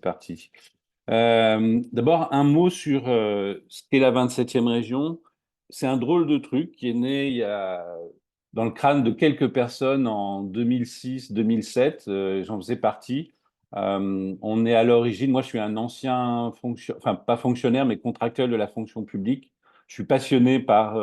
Parti. D'abord, un mot sur ce qu'est la 27e région. C'est un drôle de truc qui est né dans le crâne de quelques personnes en 2006-2007. J'en faisais partie. On est à l'origine, moi je suis un ancien enfin pas fonctionnaire, mais contractuel de la fonction publique. Je suis passionné par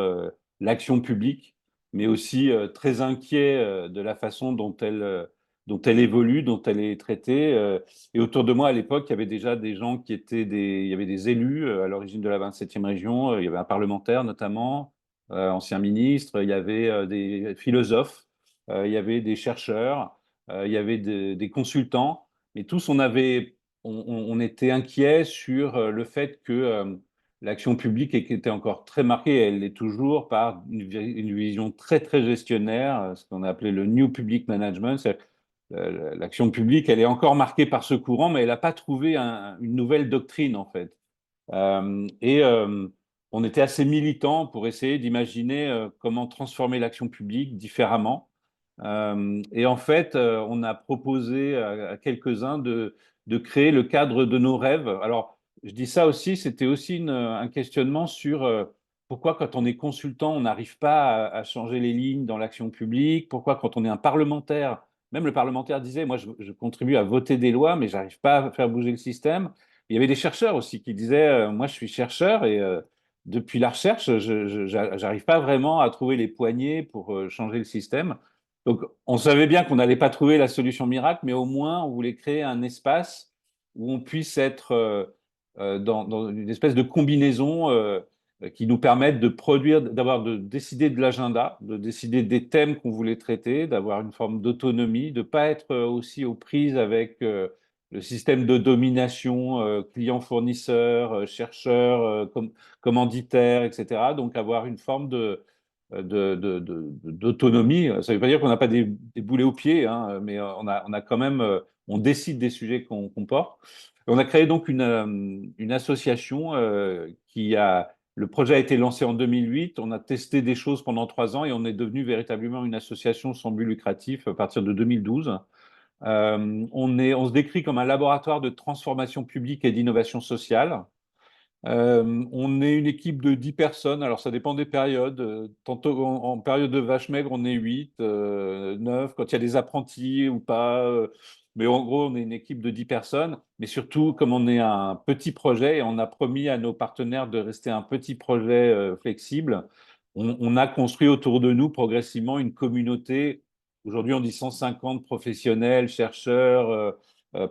l'action publique, mais aussi très inquiet de la façon dont elle évolue, dont elle est traitée. Et autour de moi, à l'époque, il y avait déjà des gens il y avait des élus à l'origine de la 27e région. Il y avait un parlementaire notamment, ancien ministre. Il y avait des philosophes. Il y avait des chercheurs. Il y avait des consultants. Mais tous, on était inquiets sur le fait que l'action publique était encore très marquée, elle l'est toujours, par une vision très, très gestionnaire, ce qu'on a appelé le New Public Management. L'action publique, elle est encore marquée par ce courant, mais elle n'a pas trouvé une nouvelle doctrine, en fait. On était assez militants pour essayer d'imaginer comment transformer l'action publique différemment. Et en fait, on a proposé à quelques-uns de créer le cadre de nos rêves. Alors, je dis ça aussi, c'était aussi un questionnement sur pourquoi, quand on est consultant, on n'arrive pas à changer les lignes dans l'action publique, pourquoi, quand on est un parlementaire, même le parlementaire disait, moi, je contribue à voter des lois, mais j'arrive pas à faire bouger le système. Il y avait des chercheurs aussi qui disaient, moi, je suis chercheur et depuis la recherche, je n'arrive pas vraiment à trouver les poignées pour changer le système. Donc, on savait bien qu'on n'allait pas trouver la solution miracle, mais au moins, on voulait créer un espace où on puisse être dans une espèce de combinaison qui nous permette de produire, de décider de l'agenda, de décider des thèmes qu'on voulait traiter, d'avoir une forme d'autonomie, de ne pas être aussi aux prises avec le système de domination client-fournisseur, chercheur, commanditaire, etc. Donc, avoir une forme d'autonomie. Ça ne veut pas dire qu'on n'a pas des boulets aux pieds, hein, mais on a quand même, on décide des sujets qu'on porte. On a créé donc une association le projet a été lancé en 2008. On a testé des choses pendant 3 ans et on est devenu véritablement une association sans but lucratif à partir de 2012. On se décrit comme un laboratoire de transformation publique et d'innovation sociale. On est une équipe de 10 personnes, alors ça dépend des périodes. Tantôt en période de vache maigre, on est 8, 9, quand il y a des apprentis ou pas. Mais en gros, on est une équipe de 10 personnes. Mais surtout, comme on est un petit projet et on a promis à nos partenaires de rester un petit projet flexible, on a construit autour de nous progressivement une communauté. Aujourd'hui, on dit 150 professionnels, chercheurs,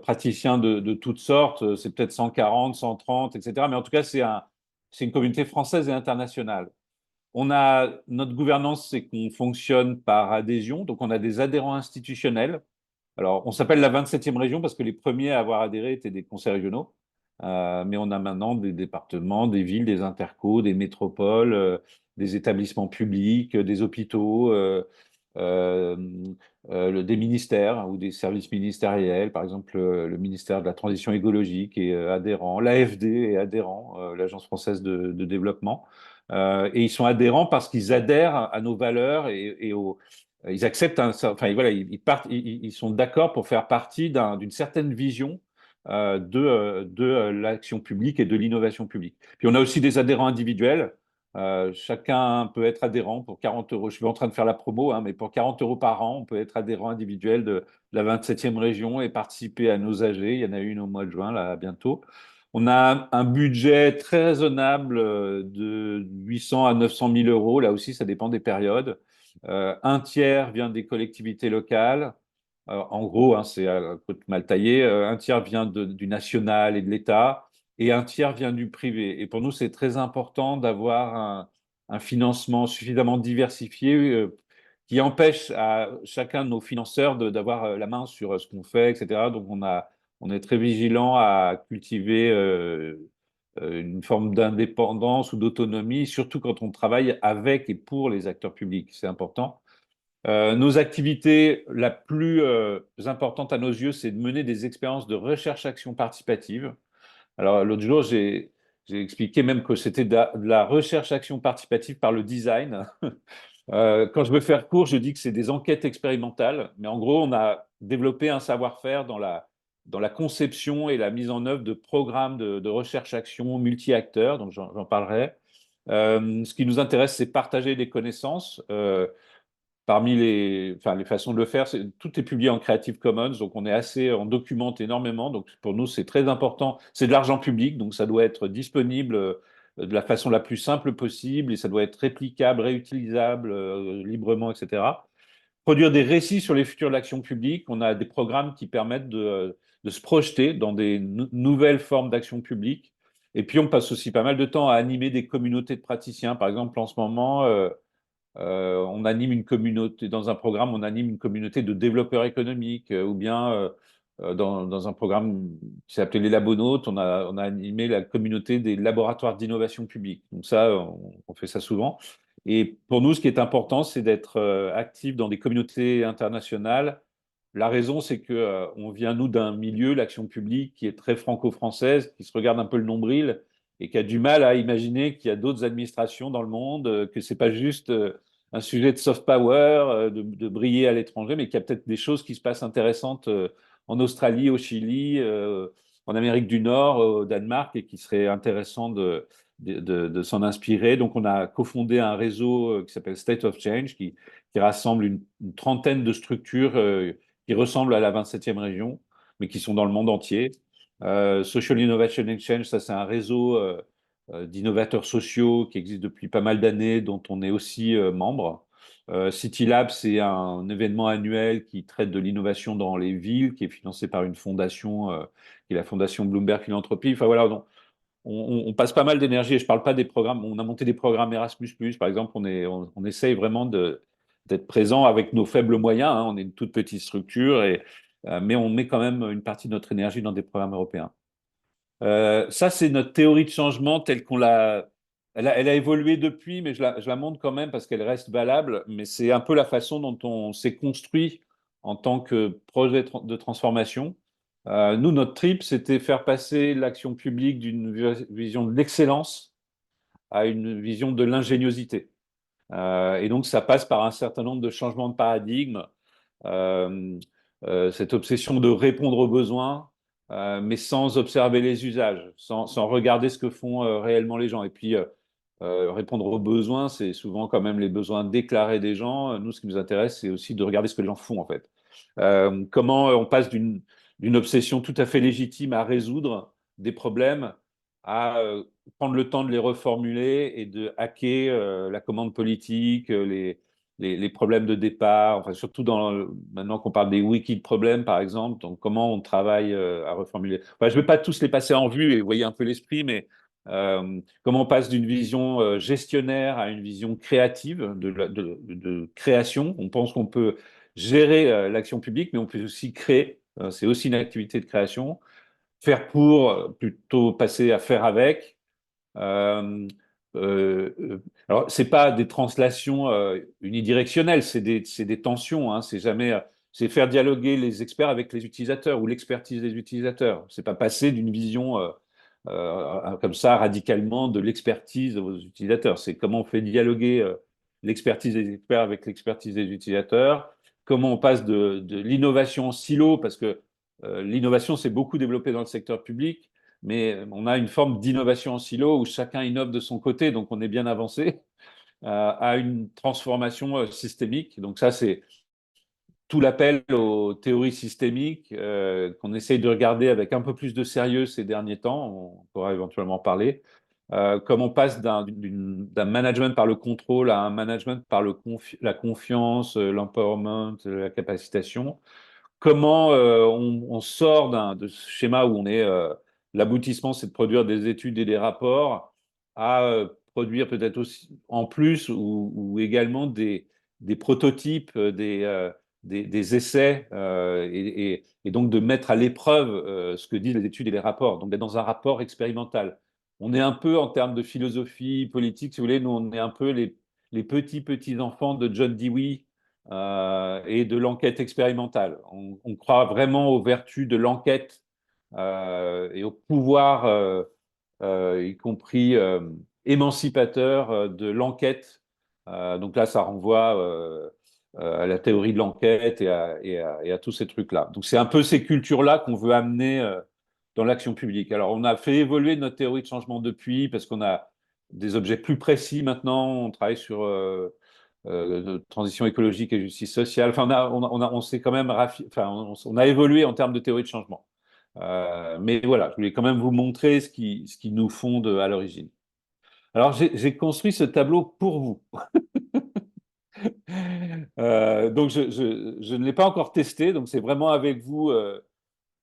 praticiens de toutes sortes. C'est peut-être 140, 130, etc. Mais en tout cas, c'est une communauté française et internationale. Notre gouvernance, c'est qu'on fonctionne par adhésion. Donc, on a des adhérents institutionnels. Alors, on s'appelle la 27e région parce que les premiers à avoir adhéré étaient des conseils régionaux. Mais on a maintenant des départements, des villes, des intercos, des métropoles, des établissements publics, des hôpitaux, euh, des ministères ou des services ministériels. Par exemple, le ministère de la Transition écologique est adhérent, l'AFD est adhérent, l'Agence française de développement. Et ils sont adhérents parce qu'ils adhèrent à nos valeurs ils acceptent enfin voilà, ils sont d'accord pour faire partie d'une certaine vision de l'action publique et de l'innovation publique. Puis on a aussi des adhérents individuels. Chacun peut être adhérent pour 40 euros. Je suis en train de faire la promo, hein, mais pour 40 euros par an, on peut être adhérent individuel de la 27e région et participer à nos AG. Il y en a une au mois de juin, là, bientôt. On a un budget très raisonnable de 800 à 900 000 euros. Là aussi, ça dépend des périodes. Un tiers vient des collectivités locales. En gros, hein, c'est à côte mal taillé. Un tiers vient du national et de l'État et un tiers vient du privé. Et pour nous, c'est très important d'avoir un financement suffisamment diversifié qui empêche à chacun de nos financeurs d'avoir la main sur ce qu'on fait, etc. Donc, on est très vigilant à cultiver une forme d'indépendance ou d'autonomie, surtout quand on travaille avec et pour les acteurs publics. C'est important. Nos activités la plus importante à nos yeux, c'est de mener des expériences de recherche-action participative. Alors, l'autre jour, j'ai expliqué même que c'était de la recherche-action participative par le design. Quand je veux faire court, je dis que c'est des enquêtes expérimentales, mais en gros, on a développé un savoir-faire dans dans la conception et la mise en œuvre de programmes de recherche-action multi-acteurs, donc j'en parlerai. Ce qui nous intéresse, c'est partager des connaissances. Parmi les façons de le faire, tout est publié en Creative Commons, donc on documente énormément. Donc pour nous, c'est très important. C'est de l'argent public, donc ça doit être disponible de la façon la plus simple possible et ça doit être réplicable, réutilisable librement, etc. Produire des récits sur les futurs de l'action publique. On a des programmes qui permettent de se projeter dans des nouvelles formes d'action publique. Et puis on passe aussi pas mal de temps à animer des communautés de praticiens. Par exemple, en ce moment, on anime une communauté, dans un programme, on anime une communauté de développeurs économiques, ou bien dans un programme qui s'appelait les Labonautes, on a animé la communauté des laboratoires d'innovation publique. Donc ça, on fait ça souvent. Et pour nous, ce qui est important, c'est d'être actif dans des communautés internationales. La raison, c'est que on vient, nous, d'un milieu, l'action publique, qui est très franco-française, qui se regarde un peu le nombril et qui a du mal à imaginer qu'il y a d'autres administrations dans le monde, que c'est pas juste un sujet de soft power, de briller à l'étranger, mais qu'il y a peut-être des choses qui se passent intéressantes en Australie, au Chili, en Amérique du Nord, au Danemark, et qui serait intéressant de s'en inspirer. Donc, on a cofondé un réseau qui s'appelle State of Change, qui rassemble une trentaine de structures qui ressemblent à la 27e région, mais qui sont dans le monde entier. Social Innovation Exchange, ça c'est un réseau d'innovateurs sociaux qui existe depuis pas mal d'années, dont on est aussi membre. City Lab, c'est un événement annuel qui traite de l'innovation dans les villes, qui est financé par une fondation, qui est la fondation Bloomberg Philanthropie. Enfin voilà, donc, on passe pas mal d'énergie, et je ne parle pas des programmes, on a monté des programmes Erasmus+, par exemple, on essaye vraiment d'être présent avec nos faibles moyens, hein. On est une toute petite structure, mais on met quand même une partie de notre énergie dans des programmes européens. Ça, c'est notre théorie de changement telle qu'on l'a. Elle a évolué depuis, mais je la montre quand même parce qu'elle reste valable. Mais c'est un peu la façon dont on s'est construit en tant que projet de transformation. Nous, notre trip, c'était faire passer l'action publique d'une vision de l'excellence à une vision de l'ingéniosité. Et donc, ça passe par un certain nombre de changements de paradigme, euh, cette obsession de répondre aux besoins, mais sans observer les usages, sans regarder ce que font réellement les gens. Et puis, répondre aux besoins, c'est souvent quand même les besoins déclarés des gens. Nous, ce qui nous intéresse, c'est aussi de regarder ce que les gens font, en fait. Comment on passe d'une obsession tout à fait légitime à résoudre des problèmes à prendre le temps de les reformuler et de hacker la commande politique, les problèmes de départ, enfin, surtout maintenant qu'on parle des wiki de problèmes, par exemple, donc comment on travaille à reformuler. Enfin, je ne vais pas tous les passer en vue et vous voyez un peu l'esprit, mais comment on passe d'une vision gestionnaire à une vision créative, de création. On pense qu'on peut gérer l'action publique, mais on peut aussi créer. C'est aussi une activité de création. Faire pour, plutôt passer à faire avec. Euh, alors, c'est pas des translations unidirectionnelles, c'est des tensions. Hein, c'est jamais, c'est faire dialoguer les experts avec les utilisateurs ou l'expertise des utilisateurs. C'est pas passer d'une vision comme ça radicalement de l'expertise aux utilisateurs. C'est comment on fait dialoguer l'expertise des experts avec l'expertise des utilisateurs. Comment on passe de l'innovation en silo, parce que l'innovation s'est beaucoup développée dans le secteur public, mais on a une forme d'innovation en silo où chacun innove de son côté, donc on est bien avancé, à une transformation systémique. Donc ça, c'est tout l'appel aux théories systémiques qu'on essaye de regarder avec un peu plus de sérieux ces derniers temps. On pourra éventuellement en parler. Comme on passe d'un management par le contrôle à un management par la confiance, l'empowerment, la capacitation. Comment on sort de ce schéma où on est l'aboutissement, c'est de produire des études et des rapports, à produire peut-être aussi en plus ou également des prototypes, des essais, et donc de mettre à l'épreuve ce que disent les études et les rapports, donc d'être dans un rapport expérimental. On est un peu, en termes de philosophie politique, si vous voulez, nous on est un peu les petits enfants de John Dewey et de l'enquête expérimentale. On croit vraiment aux vertus de l'enquête et au pouvoir, y compris émancipateur, de l'enquête. Donc là, ça renvoie à la théorie de l'enquête et à tous ces trucs-là. Donc, c'est un peu ces cultures-là qu'on veut amener dans l'action publique. Alors, on a fait évoluer notre théorie de changement depuis, parce qu'on a des objets plus précis maintenant. On travaille sur transition écologique et justice sociale. Enfin, on s'est quand même enfin, on a évolué en termes de théorie de changement. Mais voilà, je voulais quand même vous montrer ce qui nous fonde à l'origine. Alors, j'ai construit ce tableau pour vous. Donc, je ne l'ai pas encore testé, donc c'est vraiment avec vous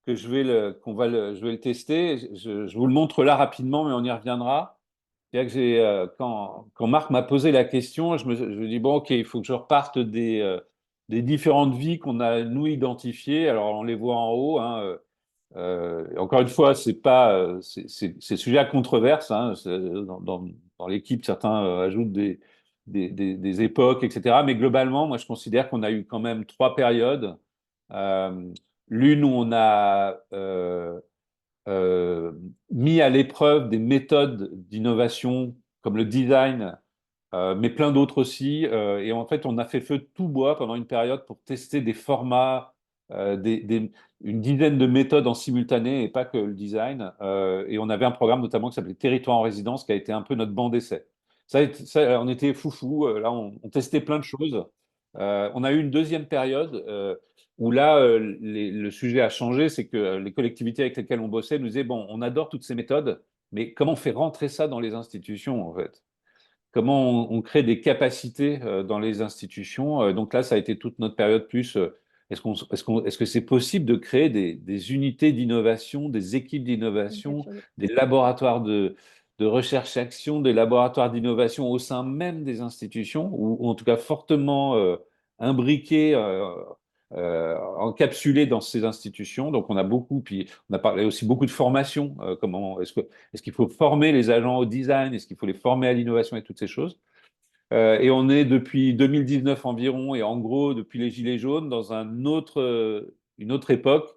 que je vais le tester. Je vous le montre là rapidement, mais on y reviendra. C'est-à-dire que quand Marc m'a posé la question, je me dis, bon, OK, il faut que je reparte des différentes vies qu'on a, nous, identifiées. Alors, on les voit en haut, hein. Encore une fois, c'est sujet à controverse, hein. Dans l'équipe, certains ajoutent des époques, etc. Mais globalement, moi, je considère qu'on a eu quand même trois périodes. Euh, L'une où on a euh, mis à l'épreuve des méthodes d'innovation comme le design, mais plein d'autres aussi. Et en fait, on a fait feu de tout bois pendant une période pour tester des formats, euh, des, des- une dizaine de méthodes en simultané et pas que le design. Et on avait un programme notamment qui s'appelait Territoire en résidence, qui a été un peu notre banc d'essai. On était foufou. Là, on testait plein de choses. On a eu une deuxième période où là, le sujet a changé. C'est que les collectivités avec lesquelles on bossait nous disaient, bon, on adore toutes ces méthodes, mais comment on fait rentrer ça dans les institutions, en fait? Comment on crée des capacités dans les institutions. Donc là, ça a été toute notre période plus. Est-ce que c'est possible de créer des unités d'innovation, des équipes d'innovation, des laboratoires de recherche-action, des laboratoires d'innovation au sein même des institutions, ou en tout cas fortement imbriqués, encapsulés dans ces institutions. Donc on a beaucoup, puis on a parlé aussi beaucoup de formation. Est-ce qu'il faut former les agents au design? Est-ce qu'il faut les former à l'innovation et toutes ces choses? Et on est depuis 2019 environ, et en gros depuis les Gilets jaunes, dans une autre époque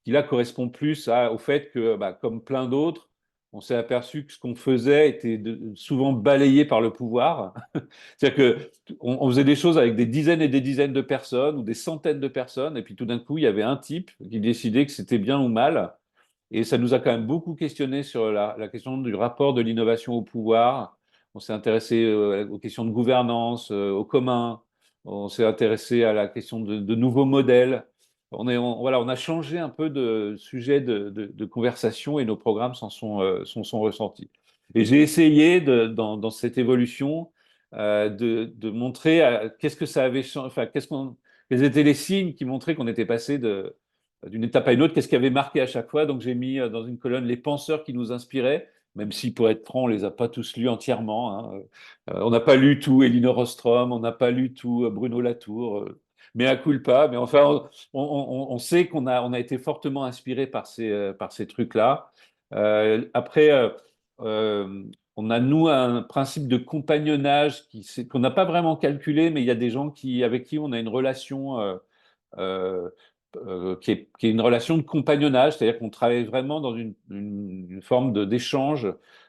qui là correspond plus au fait que, bah, comme plein d'autres, on s'est aperçu que ce qu'on faisait était souvent balayé par le pouvoir. C'est-à-dire qu'on faisait des choses avec des dizaines et des dizaines de personnes ou des centaines de personnes, et puis tout d'un coup, il y avait un type qui décidait que c'était bien ou mal. Et ça nous a quand même beaucoup questionné sur la question du rapport de l'innovation au pouvoir. On s'est intéressé aux questions de gouvernance, au commun. On s'est intéressé à la question de nouveaux modèles. Voilà, on a changé un peu de sujet de conversation, et nos programmes s'en sont ressentis. Et j'ai essayé, dans cette évolution, de montrer qu'est-ce que ça avait changé, enfin, quels étaient les signes qui montraient qu'on était passé d'une étape à une autre, qu'est-ce qui avait marqué à chaque fois. Donc j'ai mis dans une colonne les penseurs qui nous inspiraient, même si pour être franc, on les a pas tous lus entièrement, hein. On n'a pas lu tout Elinor Ostrom, on n'a pas lu tout Bruno Latour, mais à culpa. Mais enfin, on sait qu'on a été fortement inspiré par ces trucs-là. Après, euh, on a, nous, un principe de compagnonnage qu'on n'a pas vraiment calculé, mais il y a des gens avec qui on a une relation euh, qui est une relation de compagnonnage, c'est-à-dire qu'on travaille vraiment dans une forme d'échange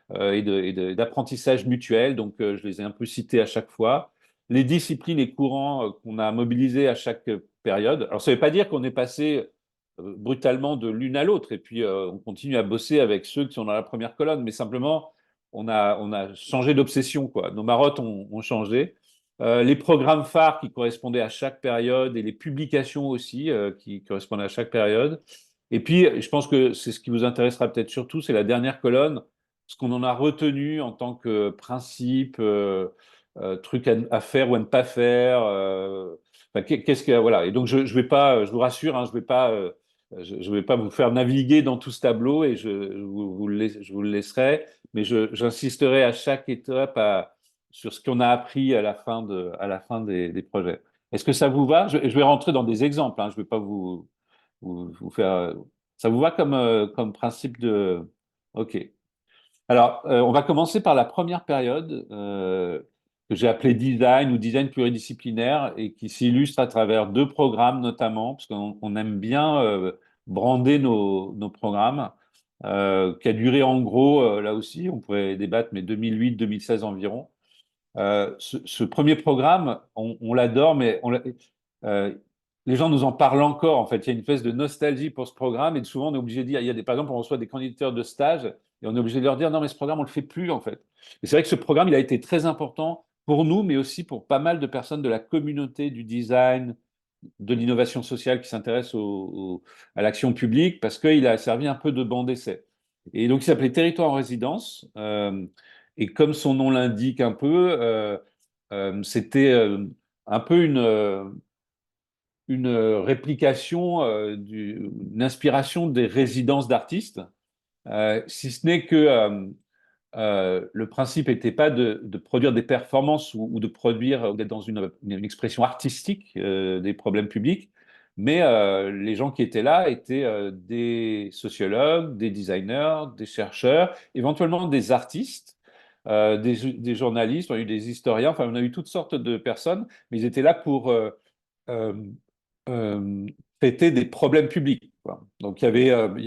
d'apprentissage mutuel. Donc, je les ai un peu cités à chaque fois. Les disciplines et courants qu'on a mobilisés à chaque période. Alors, ça ne veut pas dire qu'on est passé brutalement de l'une à l'autre, et puis on continue à bosser avec ceux qui sont dans la première colonne, mais simplement, on a changé d'obsession, quoi. Nos marottes ont changé. Les programmes phares qui correspondaient à chaque période, et les publications aussi qui correspondaient à chaque période. Et puis, je pense que c'est ce qui vous intéressera peut-être surtout, c'est la dernière colonne, ce qu'on en a retenu en tant que principe, truc à faire ou à ne pas faire. Enfin, qu'est-ce que voilà. Et donc, je vais pas, je vous rassure, hein, je vais pas vous faire naviguer dans tout ce tableau, et je vous le laisserai, mais j'insisterai à chaque étape sur ce qu'on a appris à la fin des projets. Est-ce que ça vous va? Je vais rentrer dans des exemples, hein, je ne vais pas vous faire. Ça vous va comme principe de. OK. Alors, on va commencer par la première période que j'ai appelée design ou design pluridisciplinaire, et qui s'illustre à travers deux programmes notamment, parce qu'on aime bien brander nos programmes, qui a duré en gros, là aussi, on pourrait débattre, mais 2008-2016 environ. Ce premier programme, on l'adore, mais euh, les gens nous en parlent encore. En fait, il y a une espèce de nostalgie pour ce programme, et souvent on est obligé de dire, par exemple, on reçoit des candidatures de stage, et on est obligé de leur dire, non, mais ce programme, on le fait plus, en fait. Et c'est vrai que ce programme, il a été très important pour nous, mais aussi pour pas mal de personnes de la communauté du design, de l'innovation sociale qui s'intéressent à l'action publique, parce qu'il a servi un peu de banc d'essai. Et donc, il s'appelait Territoire en résidence. Et comme son nom l'indique un peu, c'était un peu une réplication, une inspiration des résidences d'artistes, si ce n'est que le principe n'était pas de produire des performances ou de produire, ou d'être dans une expression artistique des problèmes publics, mais les gens qui étaient là étaient des sociologues, des designers, des chercheurs, éventuellement des artistes, des journalistes, on a eu des historiens, enfin on a eu toutes sortes de personnes, mais ils étaient là pour euh, euh, traiter des problèmes publics, quoi. Donc il y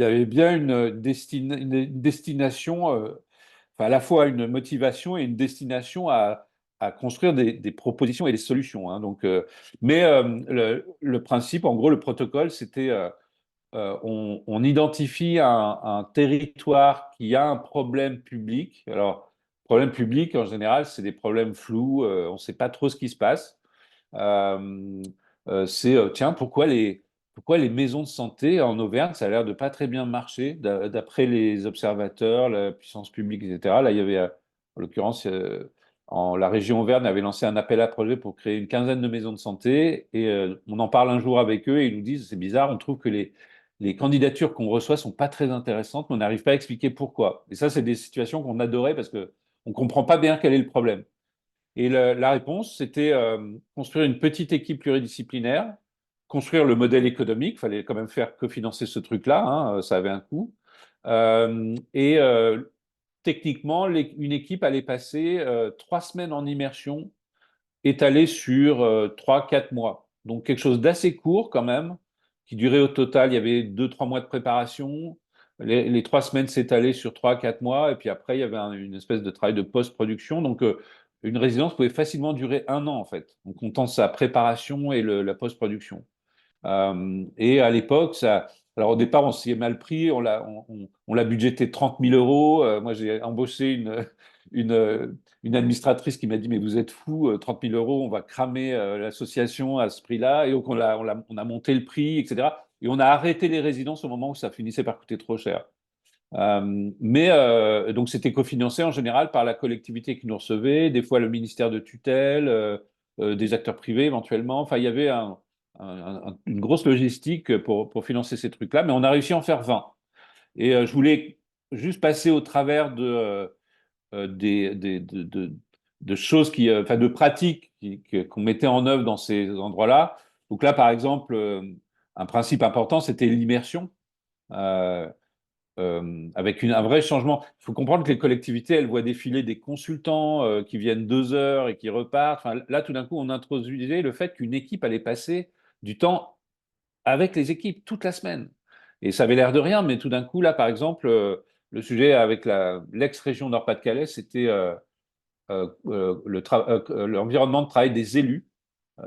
avait bien une destination, enfin, à la fois une motivation et une destination à construire des propositions et des solutions, hein. Donc, mais le principe, en gros, le protocole, c'était on identifie un territoire qui a un problème public. Alors, problème public, en général, c'est des problèmes flous, on ne sait pas trop ce qui se passe. Euh, tiens, pourquoi les maisons de santé en Auvergne, ça a l'air de pas très bien marcher, d'après les observateurs, la puissance publique, etc. Là, il y avait, en l'occurrence, la région Auvergne avait lancé un appel à projet pour créer une quinzaine de maisons de santé, et on en parle un jour avec eux, et ils nous disent, c'est bizarre, on trouve que les candidatures qu'on reçoit sont pas très intéressantes, mais on n'arrive pas à expliquer pourquoi. Et ça, c'est des situations qu'on adorait parce que on comprend pas bien quel est le problème. Et la réponse, c'était construire une petite équipe pluridisciplinaire, construire le modèle économique. Il fallait quand même faire cofinancer ce truc-là, hein, ça avait un coût. Et techniquement, une équipe allait passer 3 semaines en immersion étalée sur 3, 4 mois. Donc quelque chose d'assez court quand même, qui durait au total, il y avait 2, 3 mois de préparation. Les 3 semaines s'étalaient sur 3, 4 mois, et puis après, il y avait une espèce de travail de post-production. Donc une résidence pouvait facilement durer 1 an en fait, en comptant sa préparation et la post-production. Et à l'époque, alors au départ, on s'y est mal pris, on l'a budgété 30 000 euros. Moi, j'ai embauché une administratrice qui m'a dit, mais vous êtes fou, 30 000 euros, on va cramer l'association à ce prix-là. Et donc, on a monté le prix, etc. Et on a arrêté les résidences au moment où ça finissait par coûter trop cher. Mais donc c'était cofinancé en général par la collectivité qui nous recevait, des fois le ministère de tutelle, des acteurs privés éventuellement. Enfin, il y avait une grosse logistique pour financer ces trucs-là, mais on a réussi à en faire 20. Et je voulais juste passer au travers de choses enfin de pratiques qu'on mettait en œuvre dans ces endroits-là. Donc là, par exemple, un principe important, c'était l'immersion. Euh, avec un vrai changement. Il faut comprendre que les collectivités, elles voient défiler des consultants qui viennent 2 heures et qui repartent. Enfin, là, tout d'un coup, on introduisait le fait qu'une équipe allait passer du temps avec les équipes toute la semaine. Et ça avait l'air de rien, mais tout d'un coup, là, par exemple, le sujet avec l'ex-région Nord-Pas-de-Calais, c'était l'environnement de travail des élus.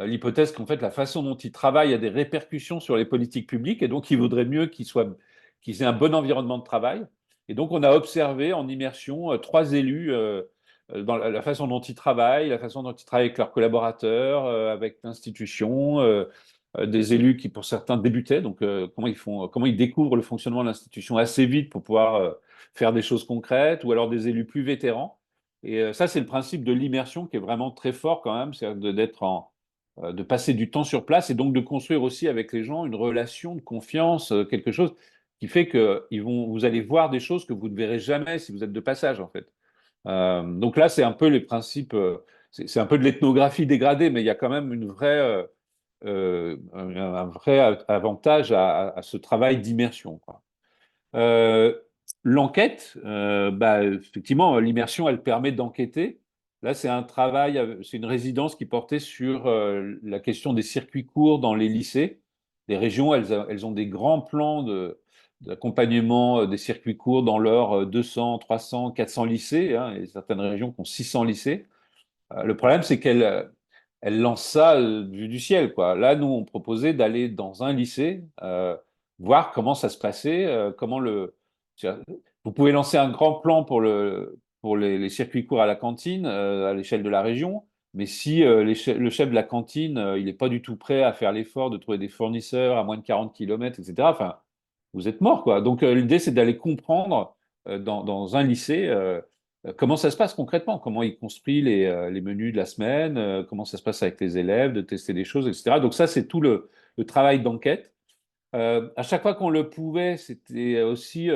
L'hypothèse qu'en fait, la façon dont ils travaillent a des répercussions sur les politiques publiques, et donc il vaudrait mieux qu'ils aient un bon environnement de travail. Et donc, on a observé en immersion 3 élus dans la façon dont ils travaillent, la façon dont ils travaillent avec leurs collaborateurs, avec l'institution, des élus qui, pour certains, débutaient, donc comment ils découvrent le fonctionnement de l'institution assez vite pour pouvoir faire des choses concrètes, ou alors des élus plus vétérans. Et ça, c'est le principe de l'immersion qui est vraiment très fort quand même, c'est de passer du temps sur place et donc de construire aussi avec les gens une relation de confiance, quelque chose qui fait que vous allez voir des choses que vous ne verrez jamais si vous êtes de passage, en fait. Donc là, c'est un peu les principes, c'est un peu de l'ethnographie dégradée, mais il y a quand même un vrai avantage à ce travail d'immersion, quoi. Euh, L'enquête, bah, effectivement, l'immersion, elle permet d'enquêter. Là, c'est un travail, c'est une résidence qui portait sur la question des circuits courts dans les lycées. Les régions, elles ont des grands plans d'accompagnement des circuits courts dans leurs 200, 300, 400 lycées, hein, et certaines régions qui ont 600 lycées. Le problème, c'est qu'elle lance ça du ciel, quoi. Là, nous, on proposait d'aller dans un lycée, voir comment ça se passait, comment vous pouvez lancer un grand plan pour les circuits courts à la cantine, à l'échelle de la région, mais si le chef de la cantine, il n'est pas du tout prêt à faire l'effort de trouver des fournisseurs à moins de 40 kilomètres, etc., enfin, vous êtes mort, quoi. Donc, l'idée, c'est d'aller comprendre dans un lycée. Comment ça se passe concrètement? Comment il construit les menus de la semaine? Comment ça se passe avec les élèves, de tester des choses, etc. Donc ça, c'est tout le travail d'enquête. À chaque fois qu'on le pouvait, c'était aussi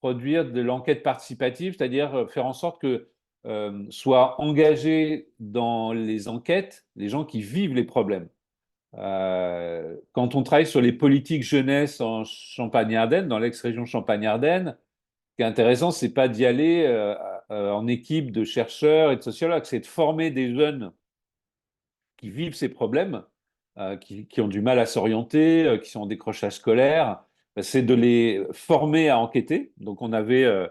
produire de l'enquête participative, c'est-à-dire faire en sorte que soient engagés dans les enquêtes les gens qui vivent les problèmes. Quand on travaille sur les politiques jeunesse en Champagne-Ardenne, dans l'ex-région Champagne-Ardenne, ce qui est intéressant, c'est pas d'y aller en équipe de chercheurs et de sociologues, c'est de former des jeunes qui vivent ces problèmes, qui ont du mal à s'orienter, qui sont en décrochage scolaire. C'est de les former à enquêter. Donc, on avait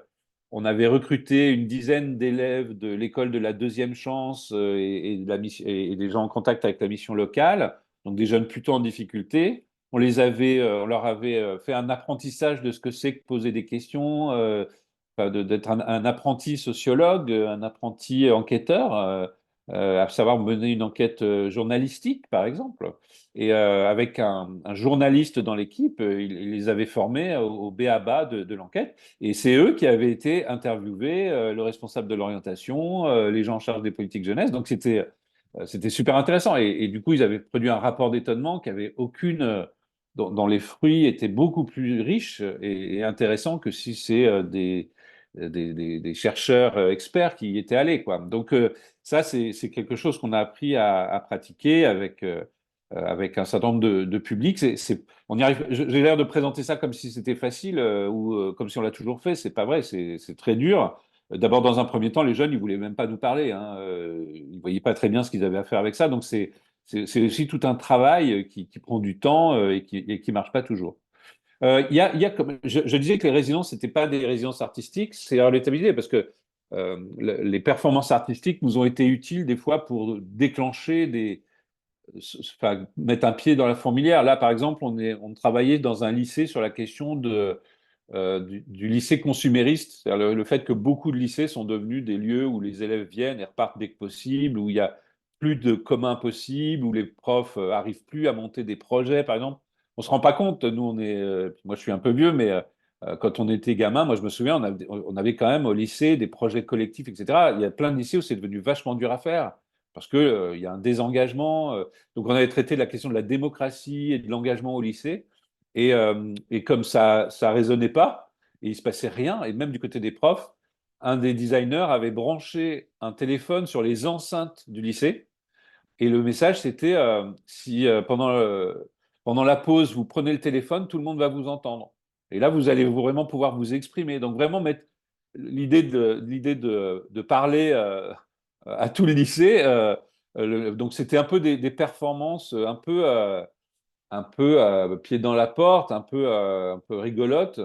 recruté une dizaine d'élèves de l'école de la deuxième chance et des gens en contact avec la mission locale, donc des jeunes plutôt en difficulté. On leur avait fait un apprentissage de ce que c'est que poser des questions, enfin, d'être un apprenti sociologue, un apprenti enquêteur, à savoir mener une enquête journalistique, par exemple. Et avec un journaliste dans l'équipe, il les avait formés au b.a.-ba de l'enquête. Et c'est eux qui avaient été interviewés, le responsable de l'orientation, les gens en charge des politiques jeunesse. Donc c'était super intéressant. Et du coup, ils avaient produit un rapport d'étonnement qui avait aucune, dont les fruits étaient beaucoup plus riches et intéressants que si c'est des chercheurs experts qui y étaient allés, quoi. Donc ça, c'est quelque chose qu'on a appris à pratiquer avec un certain nombre de publics. On y arrive. J'ai l'air de présenter ça comme si c'était facile ou comme si on l'a toujours fait. C'est pas vrai. C'est très dur. D'abord, dans un premier temps, les jeunes, ils voulaient même pas nous parler, hein. Ils voyaient pas très bien ce qu'ils avaient à faire avec ça. Donc c'est aussi tout un travail qui prend du temps et qui marche pas toujours. Je disais que les résidences, n'étaient pas des résidences artistiques, c'est à l'établissement parce que les performances artistiques nous ont été utiles des fois pour déclencher enfin, mettre un pied dans la fourmilière. Là, par exemple, on travaillait dans un lycée sur la question du lycée consumériste, c'est-à-dire le fait que beaucoup de lycées sont devenus des lieux où les élèves viennent et repartent dès que possible, où il y a plus de commun possible, où les profs arrivent plus à monter des projets, par exemple. On se rend pas compte, nous moi je suis un peu vieux, mais quand on était gamin, moi je me souviens, on avait quand même au lycée des projets collectifs, etc. Il y a plein de lycées où c'est devenu vachement dur à faire parce que il y a un désengagement. Donc on avait traité de la question de la démocratie et de l'engagement au lycée. Et comme ça résonnait pas, et il se passait rien, et même du côté des profs, un des designers avait branché un téléphone sur les enceintes du lycée, et le message c'était si pendant la pause vous prenez le téléphone, tout le monde va vous entendre. Et là, vous allez vraiment pouvoir vous exprimer. Donc vraiment mettre l'idée de parler à tout le lycée. Donc c'était un peu des performances un peu pied dans la porte, un peu rigolote.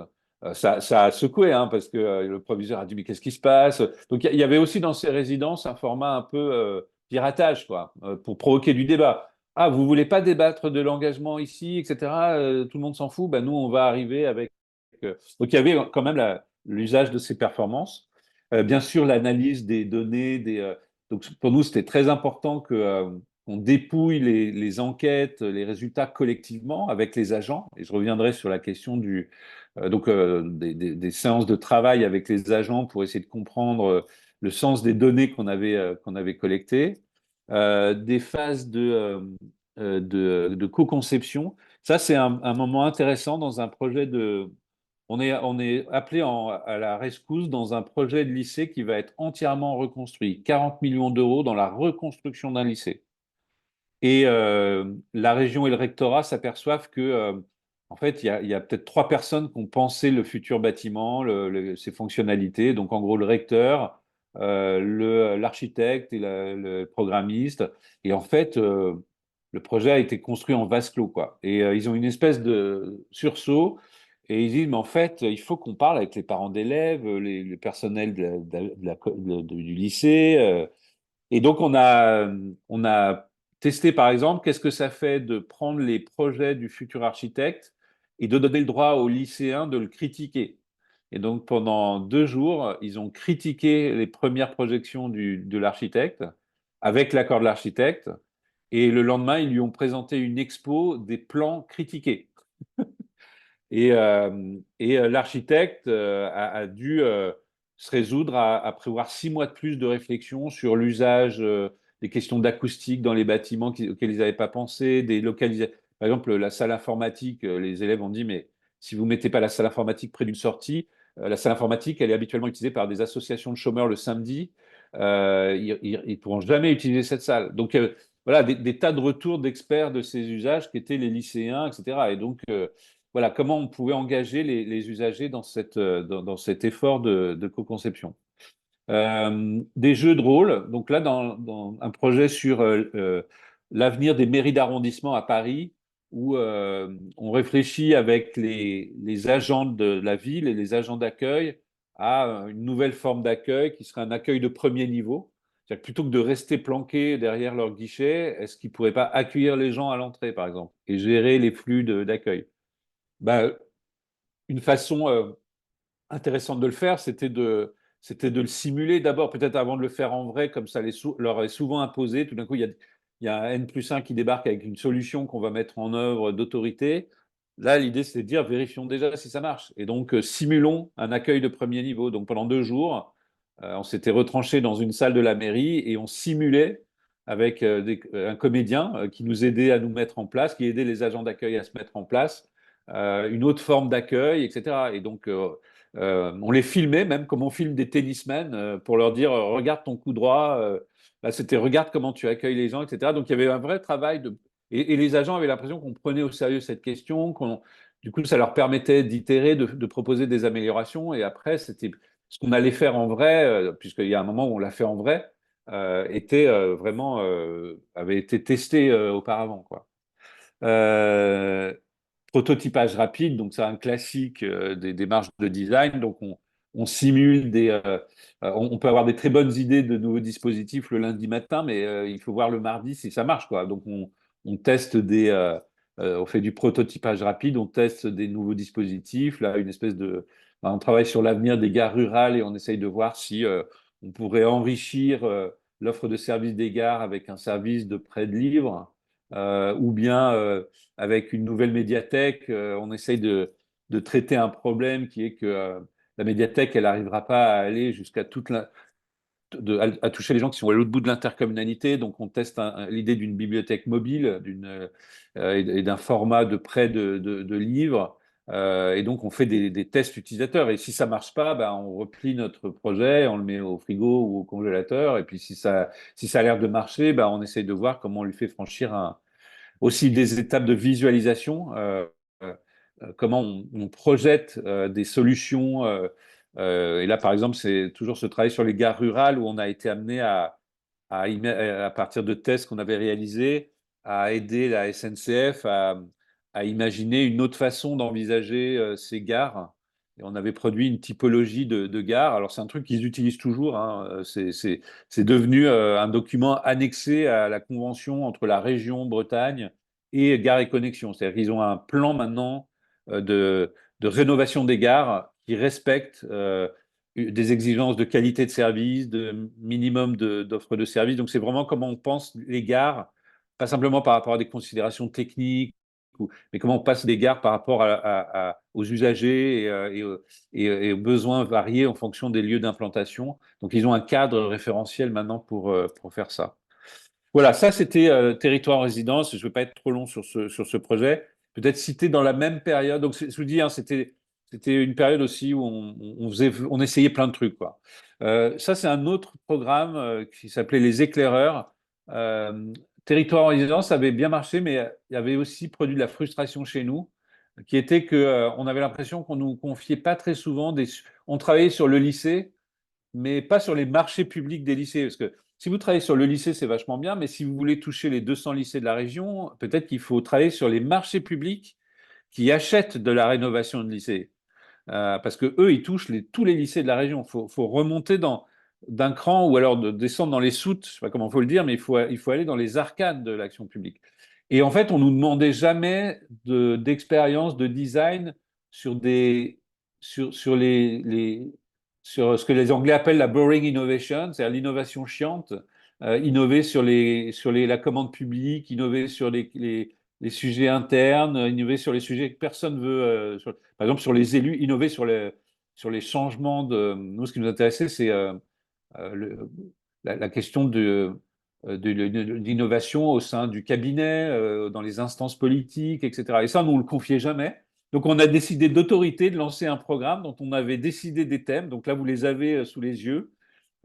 Ça a secoué, hein, parce que le proviseur a dit, mais qu'est-ce qui se passe? Donc il y avait aussi dans ces résidences un format un peu piratage, quoi, pour provoquer du débat. Ah, vous voulez pas débattre de l'engagement ici, etc. Tout le monde s'en fout. Ben, nous, on va arriver avec. Donc il y avait quand même l'usage de ces performances. Bien sûr, l'analyse des données. Donc pour nous, c'était très important qu'on dépouille les enquêtes, les résultats collectivement avec les agents. Et je reviendrai sur la question des séances de travail avec les agents pour essayer de comprendre le sens des données qu'on avait collectées. Des phases de co-conception. Ça, c'est un moment intéressant dans un projet de. On est appelé à la rescousse dans un projet de lycée qui va être entièrement reconstruit. 40 millions d'euros dans la reconstruction d'un lycée. Et la région et le rectorat s'aperçoivent que, en fait, il y a peut-être trois personnes qui ont pensé le futur bâtiment, ses fonctionnalités. Donc, en gros, le recteur, l'architecte et le programmiste. Et en fait, le projet a été construit en vase clos, quoi. Et ils ont une espèce de sursaut. Et ils disent, mais en fait, il faut qu'on parle avec les parents d'élèves, les personnels du lycée. Et donc, on a testé, par exemple, qu'est-ce que ça fait de prendre les projets du futur architecte et de donner le droit aux lycéens de le critiquer. Et donc, pendant 2 jours, ils ont critiqué les premières projections de l'architecte avec l'accord de l'architecte. Et le lendemain, ils lui ont présenté une expo des plans critiqués. Et l'architecte a dû se résoudre à prévoir 6 mois de plus de réflexion sur l'usage des questions d'acoustique dans les bâtiments auxquels ils n'avaient pas pensé, des localisations. Par exemple, la salle informatique, les élèves ont dit, mais si vous ne mettez pas la salle informatique près d'une sortie, la salle informatique, elle est habituellement utilisée par des associations de chômeurs le samedi. Ils ne pourront jamais utiliser cette salle. Donc, voilà, des tas de retours d'experts de ces usages qui étaient les lycéens, etc. Et donc, voilà, comment on pouvait engager les usagers dans cet effort de co-conception. Des jeux de rôle, donc là, dans un projet sur l'avenir des mairies d'arrondissement à Paris, où on réfléchit avec les agents de la ville et les agents d'accueil à une nouvelle forme d'accueil qui serait un accueil de premier niveau. C'est-à-dire que plutôt que de rester planqués derrière leur guichet, est-ce qu'ils ne pourraient pas accueillir les gens à l'entrée, par exemple, et gérer les flux d'accueil? Ben, une façon intéressante de le faire, c'était de le simuler d'abord, peut-être avant de le faire en vrai, comme ça leur est souvent imposé. Tout d'un coup, il y a un N+1 qui débarque avec une solution qu'on va mettre en œuvre d'autorité. Là, l'idée, c'est de dire, vérifions déjà si ça marche. Et donc, simulons un accueil de premier niveau. Donc, pendant 2 jours, on s'était retranché dans une salle de la mairie et on simulait avec un comédien qui nous aidait à nous mettre en place, qui aidait les agents d'accueil à se mettre en place, une autre forme d'accueil, etc. Et donc, on les filmait même comme on filme des tennismen pour leur dire regarde ton coup droit. Là, c'était regarde comment tu accueilles les gens, etc. Donc, il y avait un vrai travail et les agents avaient l'impression qu'on prenait au sérieux cette question, du coup, ça leur permettait d'itérer, de proposer des améliorations. Et après, c'était ce qu'on allait faire en vrai, puisqu'il y a un moment où on l'a fait en vrai, était vraiment avait été testé auparavant, quoi. Euh, Prototypage rapide, donc c'est un classique des démarches de design. Donc on simule on peut avoir des très bonnes idées de nouveaux dispositifs le lundi matin, mais il faut voir le mardi si ça marche, quoi. Donc on teste on fait du prototypage rapide, on teste des nouveaux dispositifs. Là, on travaille sur l'avenir des gares rurales et on essaye de voir si on pourrait enrichir l'offre de services des gares avec un service de prêt de livres, ou bien avec une nouvelle médiathèque, on essaye de traiter un problème qui est que la médiathèque, elle n'arrivera pas à aller jusqu'à à toucher les gens qui sont à l'autre bout de l'intercommunalité. Donc, on teste l'idée d'une bibliothèque mobile et d'un format de prêt de livres. Et donc, on fait des tests utilisateurs. Et si ça marche pas, ben, on replie notre projet, on le met au frigo ou au congélateur. Et puis, si ça a l'air de marcher, ben, on essaye de voir comment on lui fait franchir aussi des étapes de visualisation, euh, comment on projette des solutions. Et là, par exemple, c'est toujours ce travail sur les gares rurales où on a été amené à partir de tests qu'on avait réalisés, à aider la SNCF à imaginer une autre façon d'envisager ces gares. Et on avait produit une typologie de gares. Alors, c'est un truc qu'ils utilisent toujours, hein. C'est devenu un document annexé à la convention entre la région Bretagne et Gares et Connexions. C'est-à-dire qu'ils ont un plan maintenant de rénovation des gares qui respecte des exigences de qualité de service, de minimum d'offres de services. Donc, c'est vraiment comment on pense les gares, pas simplement par rapport à des considérations techniques, mais comment on passe les gares par rapport aux usagers et aux besoins variés en fonction des lieux d'implantation. Donc, ils ont un cadre référentiel maintenant pour faire ça. Voilà, ça c'était territoire en résidence. Je ne vais pas être trop long sur ce projet. Peut-être citer dans la même période. Donc, je vous dis, hein, c'était une période aussi où on essayait plein de trucs, quoi. Ça, c'est un autre programme qui s'appelait Les Éclaireurs. Euh, Territoire en résidence, ça avait bien marché, mais il y avait aussi produit de la frustration chez nous, qui était que on avait l'impression qu'on nous confiait pas très souvent On travaillait sur le lycée, mais pas sur les marchés publics des lycées. Parce que si vous travaillez sur le lycée, c'est vachement bien, mais si vous voulez toucher les 200 lycées de la région, peut-être qu'il faut travailler sur les marchés publics qui achètent de la rénovation de lycées. Parce que eux, ils touchent tous les lycées de la région. Faut remonter d'un cran ou alors de descendre dans les soutes, je ne sais pas comment il faut le dire, mais il faut aller dans les arcades de l'action publique. Et en fait, on nous demandait jamais d'expérience, de design sur sur sur ce que les Anglais appellent la boring innovation, c'est-à-dire l'innovation chiante, innover sur la commande publique, innover sur les sujets internes, innover sur les sujets que personne veut, par exemple sur les élus, innover sur les changements de. Nous, ce qui nous intéressait, c'est le- la question de l'innovation au sein du cabinet, dans les instances politiques, etc. Et ça, nous ne le confiait jamais. Donc, on a décidé d'autorité de lancer un programme dont on avait décidé des thèmes. Donc là, vous les avez sous les yeux.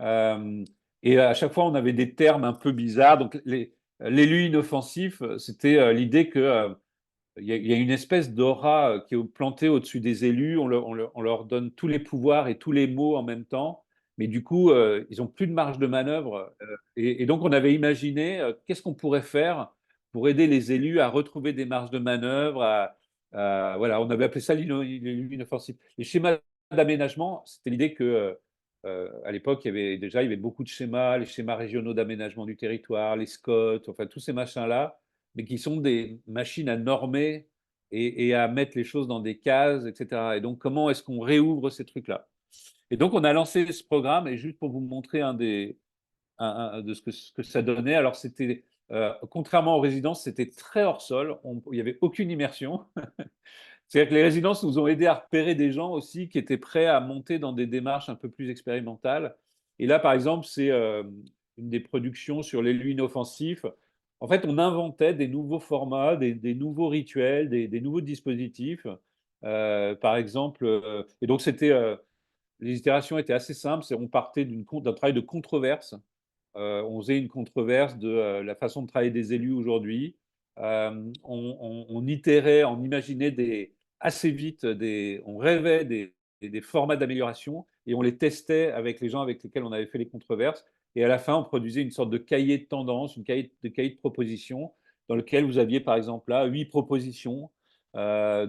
Euh, et à chaque fois, on avait des termes un peu bizarres. Donc, l'élu inoffensif, c'était l'idée que il y a une espèce d'aura qui est plantée au-dessus des élus. On leur donne tous les pouvoirs et tous les mots en même temps. Mais du coup, ils n'ont plus de marge de manœuvre. Et donc, on avait imaginé qu'est-ce qu'on pourrait faire pour aider les élus à retrouver des marges de manœuvre. Voilà, on avait appelé ça l'élu inoffensif. Les schémas d'aménagement, c'était l'idée que, à l'époque, il y avait beaucoup de schémas, les schémas régionaux d'aménagement du territoire, les SCOT, enfin tous ces machins-là, mais qui sont des machines à normer et à mettre les choses dans des cases, etc. Et donc, comment est-ce qu'on réouvre ces trucs-là? Et donc, on a lancé ce programme, et juste pour vous montrer de ce que ça donnait, alors c'était, contrairement aux résidences, c'était très hors sol, il n'y avait aucune immersion. C'est-à-dire que les résidences nous ont aidés à repérer des gens aussi qui étaient prêts à monter dans des démarches un peu plus expérimentales. Et là, par exemple, c'est une des productions sur l'élu inoffensif. En fait, on inventait des nouveaux formats, des nouveaux rituels, des nouveaux dispositifs. Par exemple, et donc les itérations étaient assez simples. On partait d'un travail de controverse. On faisait une controverse de la façon de travailler des élus aujourd'hui. On itérait, on imaginait assez vite, on rêvait des formats d'amélioration et on les testait avec les gens avec lesquels on avait fait les controverses. Et à la fin, on produisait une sorte de cahier de tendance, cahier de propositions, dans lequel vous aviez par exemple là 8 propositions. La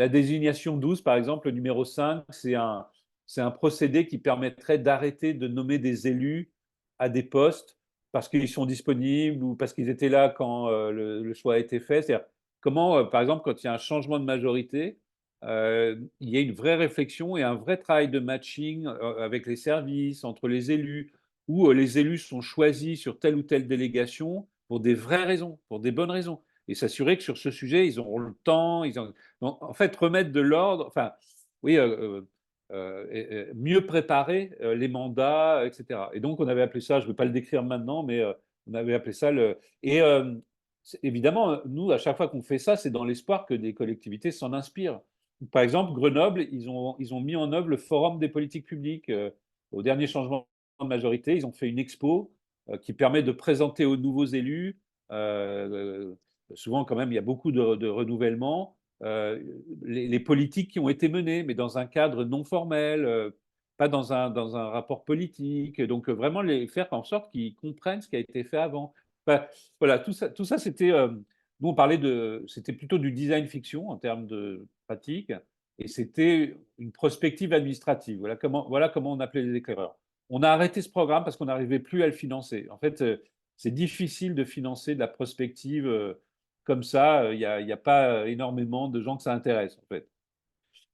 désignation 12, par exemple, le numéro 5, c'est un procédé qui permettrait d'arrêter de nommer des élus à des postes parce qu'ils sont disponibles ou parce qu'ils étaient là quand le choix a été fait. C'est-à-dire comment, par exemple, quand il y a un changement de majorité, il y a une vraie réflexion et un vrai travail de matching avec les services, entre les élus, où les élus sont choisis sur telle ou telle délégation pour des vraies raisons, pour des bonnes raisons. Et s'assurer que sur ce sujet, ils auront le temps, en fait, remettre de l'ordre, enfin, oui, mieux préparer les mandats, etc. Et donc, on avait appelé ça, je ne vais pas le décrire maintenant, mais on avait appelé ça le. Et évidemment, nous, à chaque fois qu'on fait ça, c'est dans l'espoir que des collectivités s'en inspirent. Par exemple, Grenoble, ils ont mis en œuvre le Forum des politiques publiques. Au dernier changement de majorité, ils ont fait une expo qui permet de présenter aux nouveaux élus. Euh, Souvent, quand même, il y a beaucoup de renouvellement les politiques qui ont été menées, mais dans un cadre non formel, pas dans un rapport politique. Donc, vraiment les faire en sorte qu'ils comprennent ce qui a été fait avant. Enfin, voilà, tout ça c'était. Nous, on parlait c'était plutôt du design fiction en termes de pratique, et c'était une prospective administrative. Voilà comment on appelait les éclaireurs. On a arrêté ce programme parce qu'on n'arrivait plus à le financer. En fait, c'est difficile de financer de la prospective comme ça. Il y a pas énormément de gens que ça intéresse, en fait.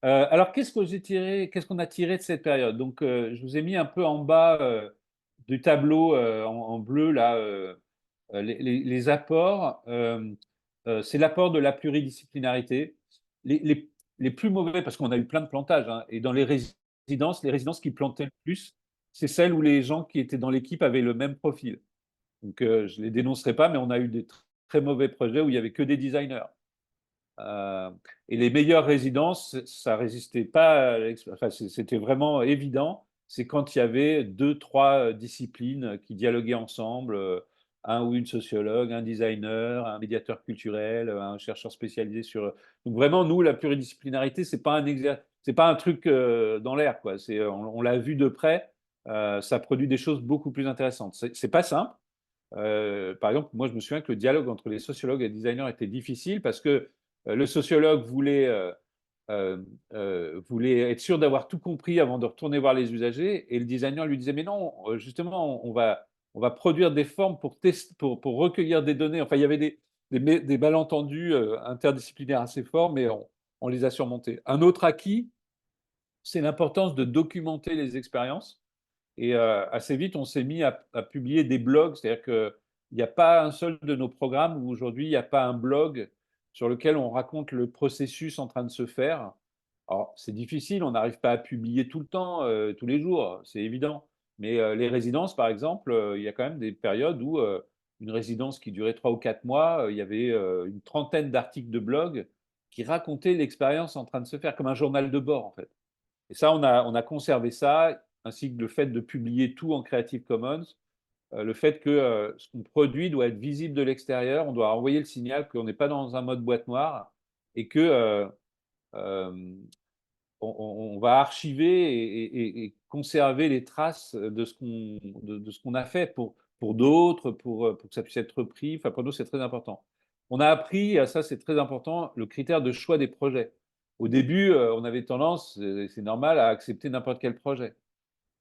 Alors, qu'est-ce qu'on a tiré de cette période? Donc, je vous ai mis un peu en bas du tableau en bleu là les apports. C'est l'apport de la pluridisciplinarité. Les, les- les plus mauvais, parce qu'on a eu plein de plantages, hein, et dans les résidences qui plantaient le plus, c'est celles où les gens qui étaient dans l'équipe avaient le même profil. Donc, je ne les dénoncerai pas, mais on a eu des très mauvais projets où il n'y avait que des designers. Euh, et les meilleures résidences, ça résistait pas. Enfin, c'était vraiment évident. C'est quand il y avait deux, trois disciplines qui dialoguaient ensemble, un ou une sociologue, un designer, un médiateur culturel, un chercheur spécialisé sur. Donc vraiment, nous, la pluridisciplinarité, c'est pas un truc dans l'air, quoi. On l'a vu de près. Ça produit des choses beaucoup plus intéressantes. C'est pas simple. Par exemple, moi, je me souviens que le dialogue entre les sociologues et les designers était difficile parce que le sociologue voulait voulait être sûr d'avoir tout compris avant de retourner voir les usagers. Et le designer lui disait, mais non, justement, on va produire des formes pour recueillir des données. Enfin, il y avait des malentendus interdisciplinaires assez forts, mais on les a surmontés. Un autre acquis, c'est l'importance de documenter les expériences. Et assez vite, on s'est mis à publier des blogs. C'est-à-dire qu'il n'y a pas un seul de nos programmes où aujourd'hui, il n'y a pas un blog sur lequel on raconte le processus en train de se faire. Alors, c'est difficile, on n'arrive pas à publier tout le temps, tous les jours, c'est évident. Mais les résidences, par exemple, il y a quand même des périodes où une résidence qui durait 3 ou 4 mois, il y avait une trentaine d'articles de blog qui racontaient l'expérience en train de se faire, comme un journal de bord, en fait. Et ça, on a conservé ça, ainsi que le fait de publier tout en Creative Commons, le fait que ce qu'on produit doit être visible de l'extérieur, on doit envoyer le signal qu'on n'est pas dans un mode boîte noire et que euh, on va archiver et conserver les traces de ce qu'on a fait pour d'autres, pour que ça puisse être repris. Enfin, pour nous, c'est très important. On a appris, ça c'est très important, le critère de choix des projets. Au début, on avait tendance, c'est normal, à accepter n'importe quel projet.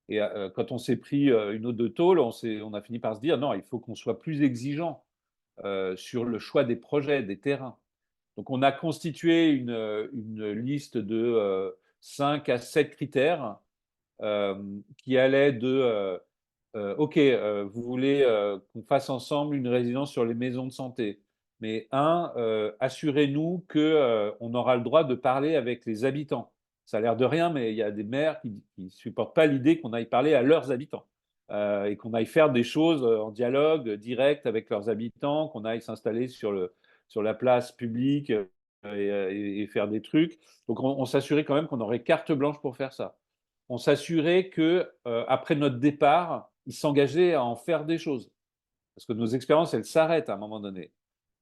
Et quand on s'est pris une eau de tôle, on a fini par se dire non, il faut qu'on soit plus exigeant sur le choix des projets, des terrains. Donc, on a constitué une liste de 5 à 7 critères qui allaient de OK, vous voulez qu'on fasse ensemble une résidence sur les maisons de santé. Mais assurez-nous qu'on aura le droit de parler avec les habitants. Ça a l'air de rien, mais il y a des maires qui ne supportent pas l'idée qu'on aille parler à leurs habitants et qu'on aille faire des choses en dialogue direct avec leurs habitants, qu'on aille s'installer sur la place publique et faire des trucs. Donc, on s'assurait quand même qu'on aurait carte blanche pour faire ça. On s'assurait que après notre départ, ils s'engageaient à en faire des choses. Parce que nos expériences, elles s'arrêtent à un moment donné.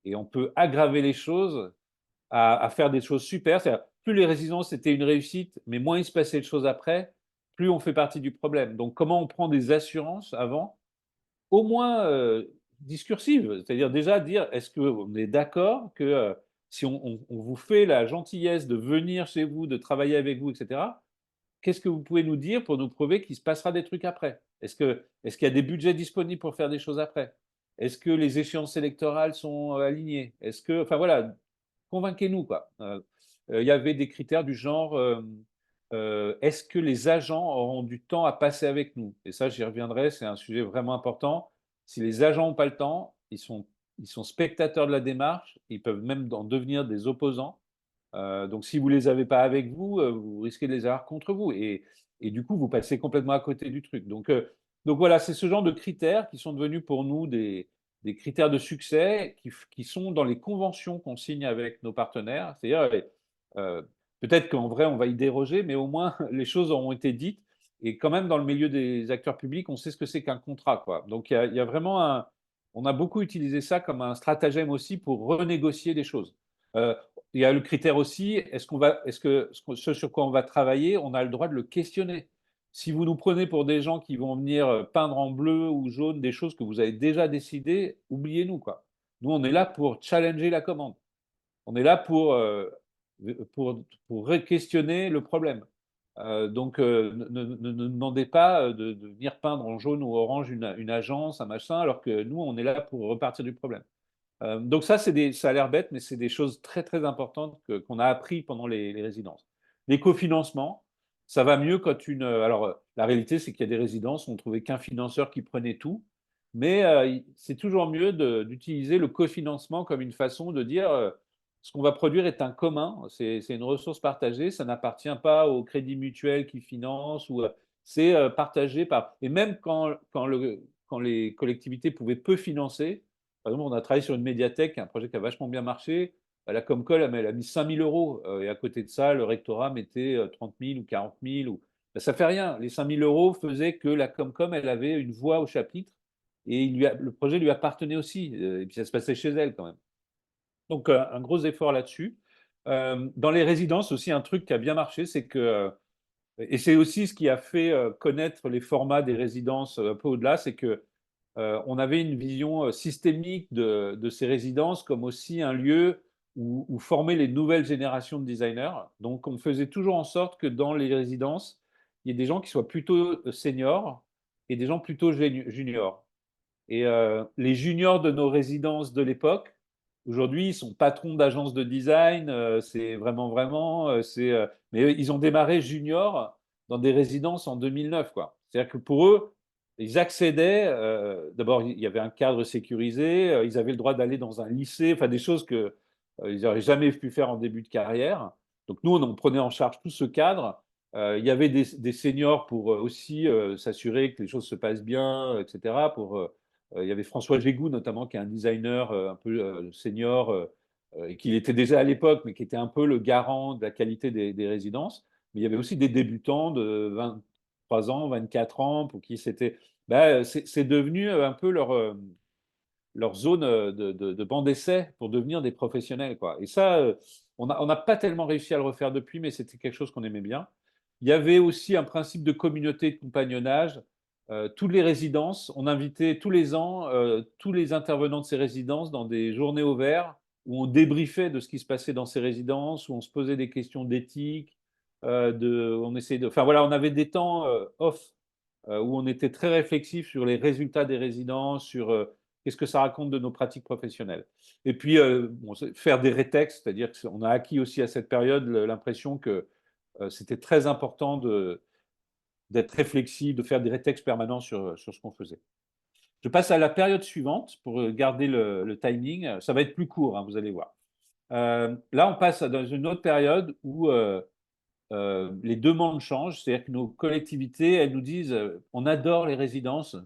Et on peut aggraver les choses à faire des choses super. C'est-à-dire, plus les résidences étaient une réussite, mais moins il se passait de choses après, plus on fait partie du problème. Donc, comment on prend des assurances avant, au moins discursives, c'est-à-dire déjà dire, est-ce qu'on est d'accord que si on vous fait la gentillesse de venir chez vous, de travailler avec vous, etc., qu'est-ce que vous pouvez nous dire pour nous prouver qu'il se passera des trucs après? Est-ce qu'il y a des budgets disponibles pour faire des choses après? Est-ce que les échéances électorales sont alignées? Enfin voilà, convainquez-nous quoi. Il y avait des critères du genre est-ce que les agents auront du temps à passer avec nous? Et ça, j'y reviendrai, c'est un sujet vraiment important. Si les agents n'ont pas le temps, ils sont spectateurs de la démarche, ils peuvent même en devenir des opposants. Donc si vous ne les avez pas avec vous, vous risquez de les avoir contre vous et du coup, vous passez complètement à côté du truc. Donc voilà, c'est ce genre de critères qui sont devenus pour nous des critères de succès qui sont dans les conventions qu'on signe avec nos partenaires. C'est-à-dire, peut-être qu'en vrai, on va y déroger, mais au moins les choses auront été dites et quand même dans le milieu des acteurs publics, on sait ce que c'est qu'un contrat, quoi. Donc il y a vraiment on a beaucoup utilisé ça comme un stratagème aussi pour renégocier des choses. Heu, il y a le critère aussi, est-ce que ce sur quoi on va travailler, on a le droit de le questionner? Si vous nous prenez pour des gens qui vont venir, peindre en bleu ou jaune des choses que vous avez déjà décidées, oubliez-nous, quoi. Nous, on est là pour challenger la commande. On est là pour re-questionner le problème. Donc ne demandez pas, de venir peindre en jaune ou orange une agence, un machin, alors que nous, on est là pour repartir du problème. Donc ça, ça a l'air bête, mais c'est des choses très, très importantes qu'on a appris pendant les résidences. Les cofinancements, ça va mieux quand alors, la réalité, c'est qu'il y a des résidences où on trouvait qu'un financeur qui prenait tout, mais c'est toujours mieux d'utiliser le cofinancement comme une façon de dire, ce qu'on va produire est un commun, c'est une ressource partagée, ça n'appartient pas au crédit mutuel qui finance ou, c'est, partagé par et même quand les collectivités pouvaient peu financer, par exemple, on a travaillé sur une médiathèque, un projet qui a vachement bien marché. La Comcol, elle a mis 5 000 euros et à côté de ça, le rectorat mettait 30 000 ou 40 000. Ben, ça fait rien. Les 5 000 euros faisaient que la Comcom, elle avait une voix au chapitre et le projet lui appartenait aussi. Et puis ça se passait chez elle quand même. Donc un gros effort là-dessus. Dans les résidences aussi, un truc qui a bien marché, c'est que, et c'est aussi ce qui a fait connaître les formats des résidences un peu au-delà, c'est que on avait une vision systémique de ces résidences comme aussi un lieu ou former les nouvelles générations de designers. Donc, on faisait toujours en sorte que dans les résidences, il y ait des gens qui soient plutôt seniors et des gens plutôt juniors. Et les juniors de nos résidences de l'époque, aujourd'hui, ils sont patrons d'agences de design, c'est vraiment, mais ils ont démarré juniors dans des résidences en 2009, quoi. C'est-à-dire que pour eux, ils accédaient, d'abord, il y avait un cadre sécurisé, ils avaient le droit d'aller dans un lycée, enfin des choses que ils n'auraient jamais pu faire en début de carrière. Donc nous, on prenait en charge tout ce cadre. Il y avait des seniors pour aussi s'assurer que les choses se passent bien, etc. Il y avait François Gégou, notamment, qui est un designer un peu senior, et qui était déjà à l'époque, mais qui était un peu le garant de la qualité des résidences. Mais il y avait aussi des débutants de 23 ans, 24 ans, pour qui c'était. C'est devenu un peu leur zone de banc d'essai pour devenir des professionnels, quoi. Et ça, on n'a pas tellement réussi à le refaire depuis, mais c'était quelque chose qu'on aimait bien. Il y avait aussi un principe de communauté de compagnonnage. Toutes les résidences, on invitait tous les ans tous les intervenants de ces résidences dans des journées au vert où on débriefait de ce qui se passait dans ces résidences, où on se posait des questions d'éthique, on essayait de, enfin voilà, on avait des temps off où on était très réflexif sur les résultats des résidences, sur qu'est-ce que ça raconte de nos pratiques professionnelles. Et puis, bon, faire des rétextes, c'est-à-dire qu'on a acquis aussi à cette période l'impression que c'était très important d'être réflexible, de faire des rétextes permanents sur ce qu'on faisait. Je passe à la période suivante pour garder le timing. Ça va être plus court, hein, vous allez voir. Là, on passe dans une autre période où les demandes changent, c'est-à-dire que nos collectivités, elles nous disent on adore les résidences,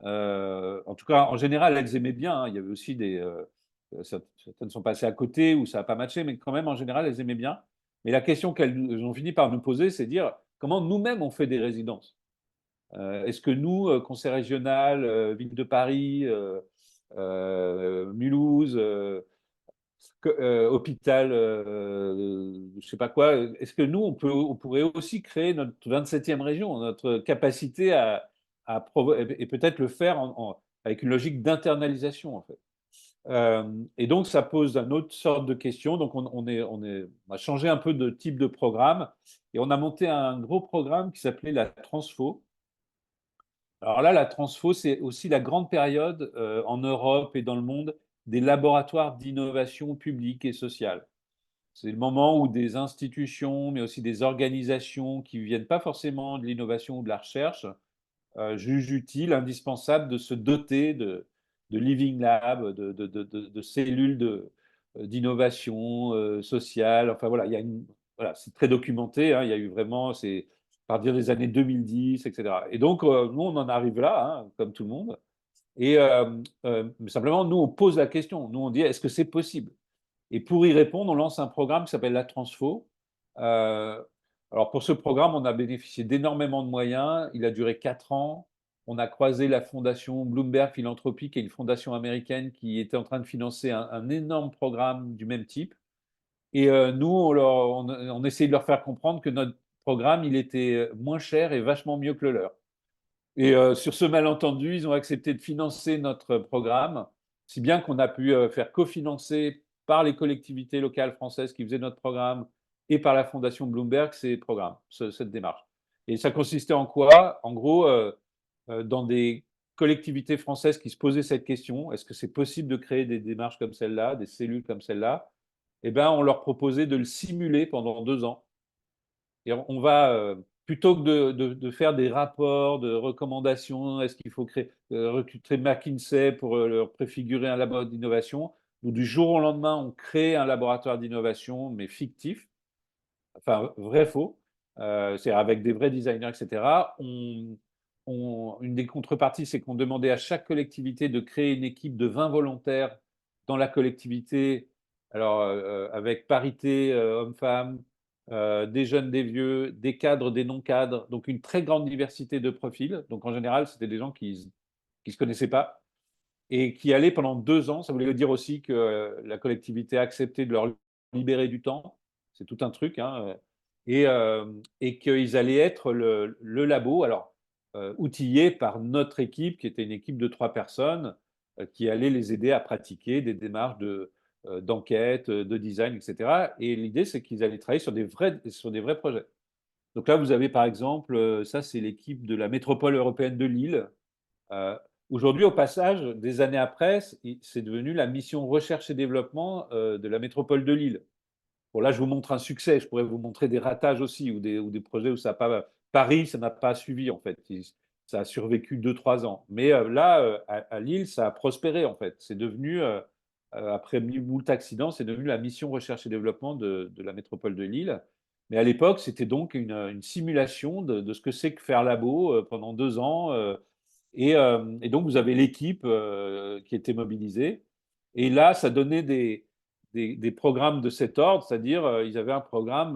en tout cas, en général, elles aimaient bien, hein. Il y avait aussi certaines sont passées à côté ou ça n'a pas matché, mais quand même, en général, elles aimaient bien. Mais la question qu'elles ont fini par nous poser, c'est dire comment nous-mêmes on fait des résidences. Est-ce que nous, Conseil régional, Ville de Paris, Mulhouse, hôpital, je ne sais pas quoi, est-ce que nous, on pourrait aussi créer notre 27e région, notre capacité et peut-être le faire avec une logique d'internalisation, en fait. Et donc, ça pose une autre sorte de question. Donc, on a changé un peu de type de programme et on a monté un gros programme qui s'appelait la Transfo. Alors là, la Transfo, c'est aussi la grande période en Europe et dans le monde des laboratoires d'innovation publique et sociale. C'est le moment où des institutions, mais aussi des organisations qui ne viennent pas forcément de l'innovation ou de la recherche, jugent utile, indispensable de se doter de Living Lab, de cellules d'innovation sociale. Enfin voilà, voilà, c'est très documenté, hein, il y a eu vraiment, c'est à partir des années 2010, etc. Et donc, nous, on en arrive là, hein, comme tout le monde. Et simplement, nous, on pose la question. Nous, on dit, est-ce que c'est possible? Et pour y répondre, on lance un programme qui s'appelle la Transfo. Euh, alors pour ce programme, on a bénéficié d'énormément de moyens. Il a duré 4 ans. On a croisé la fondation Bloomberg Philanthropie, qui est une fondation américaine qui était en train de financer un énorme programme du même type. Et nous, on essayait de leur faire comprendre que notre programme, il était moins cher et vachement mieux que le leur. Et sur ce malentendu, ils ont accepté de financer notre programme, si bien qu'on a pu faire cofinancer par les collectivités locales françaises qui faisaient notre programme et par la Fondation Bloomberg ces programmes, cette démarche. Et ça consistait en quoi? En gros, dans des collectivités françaises qui se posaient cette question, est-ce que c'est possible de créer des démarches comme celle-là, des cellules comme celle-là? Eh bien, on leur proposait de le simuler pendant 2 ans. Et on va, plutôt que de faire des rapports de recommandations, est-ce qu'il faut recruter McKinsey pour leur préfigurer un laboratoire d'innovation? Nous, du jour au lendemain, on crée un laboratoire d'innovation, mais fictif, enfin vrai faux, c'est avec des vrais designers, etc. Une des contreparties, c'est qu'on demandait à chaque collectivité de créer une équipe de 20 volontaires dans la collectivité, alors avec parité hommes-femmes, des jeunes, des vieux, des cadres, des non-cadres, donc une très grande diversité de profils. Donc en général, c'était des gens qui ne se connaissaient pas et qui allaient pendant 2 ans. Ça voulait dire aussi que la collectivité a accepté de leur libérer du temps. C'est tout un truc, hein, et qu'ils allaient être le labo, alors outillé par notre équipe, qui était une équipe de 3 personnes, qui allait les aider à pratiquer des démarches d'enquête, de design, etc. Et l'idée, c'est qu'ils allaient travailler sur des vrais projets. Donc là, vous avez par exemple, ça c'est l'équipe de la métropole européenne de Lille. Euh, Aujourd'hui, au passage, des années après, c'est devenu la mission recherche et développement de la métropole de Lille. Bon, là, je vous montre un succès. Je pourrais vous montrer des ratages aussi ou des projets où ça n'a pas. Paris, ça n'a pas suivi, en fait. Ça a survécu 2, 3 ans. Mais là, à Lille, ça a prospéré, en fait. C'est devenu, après moult accidents, c'est devenu la mission recherche et développement de la métropole de Lille. Mais à l'époque, c'était donc une simulation de ce que c'est que faire labo pendant 2 ans. Et donc, vous avez l'équipe qui était mobilisée. Et là, ça donnait des programmes de cet ordre, c'est-à-dire ils avaient un programme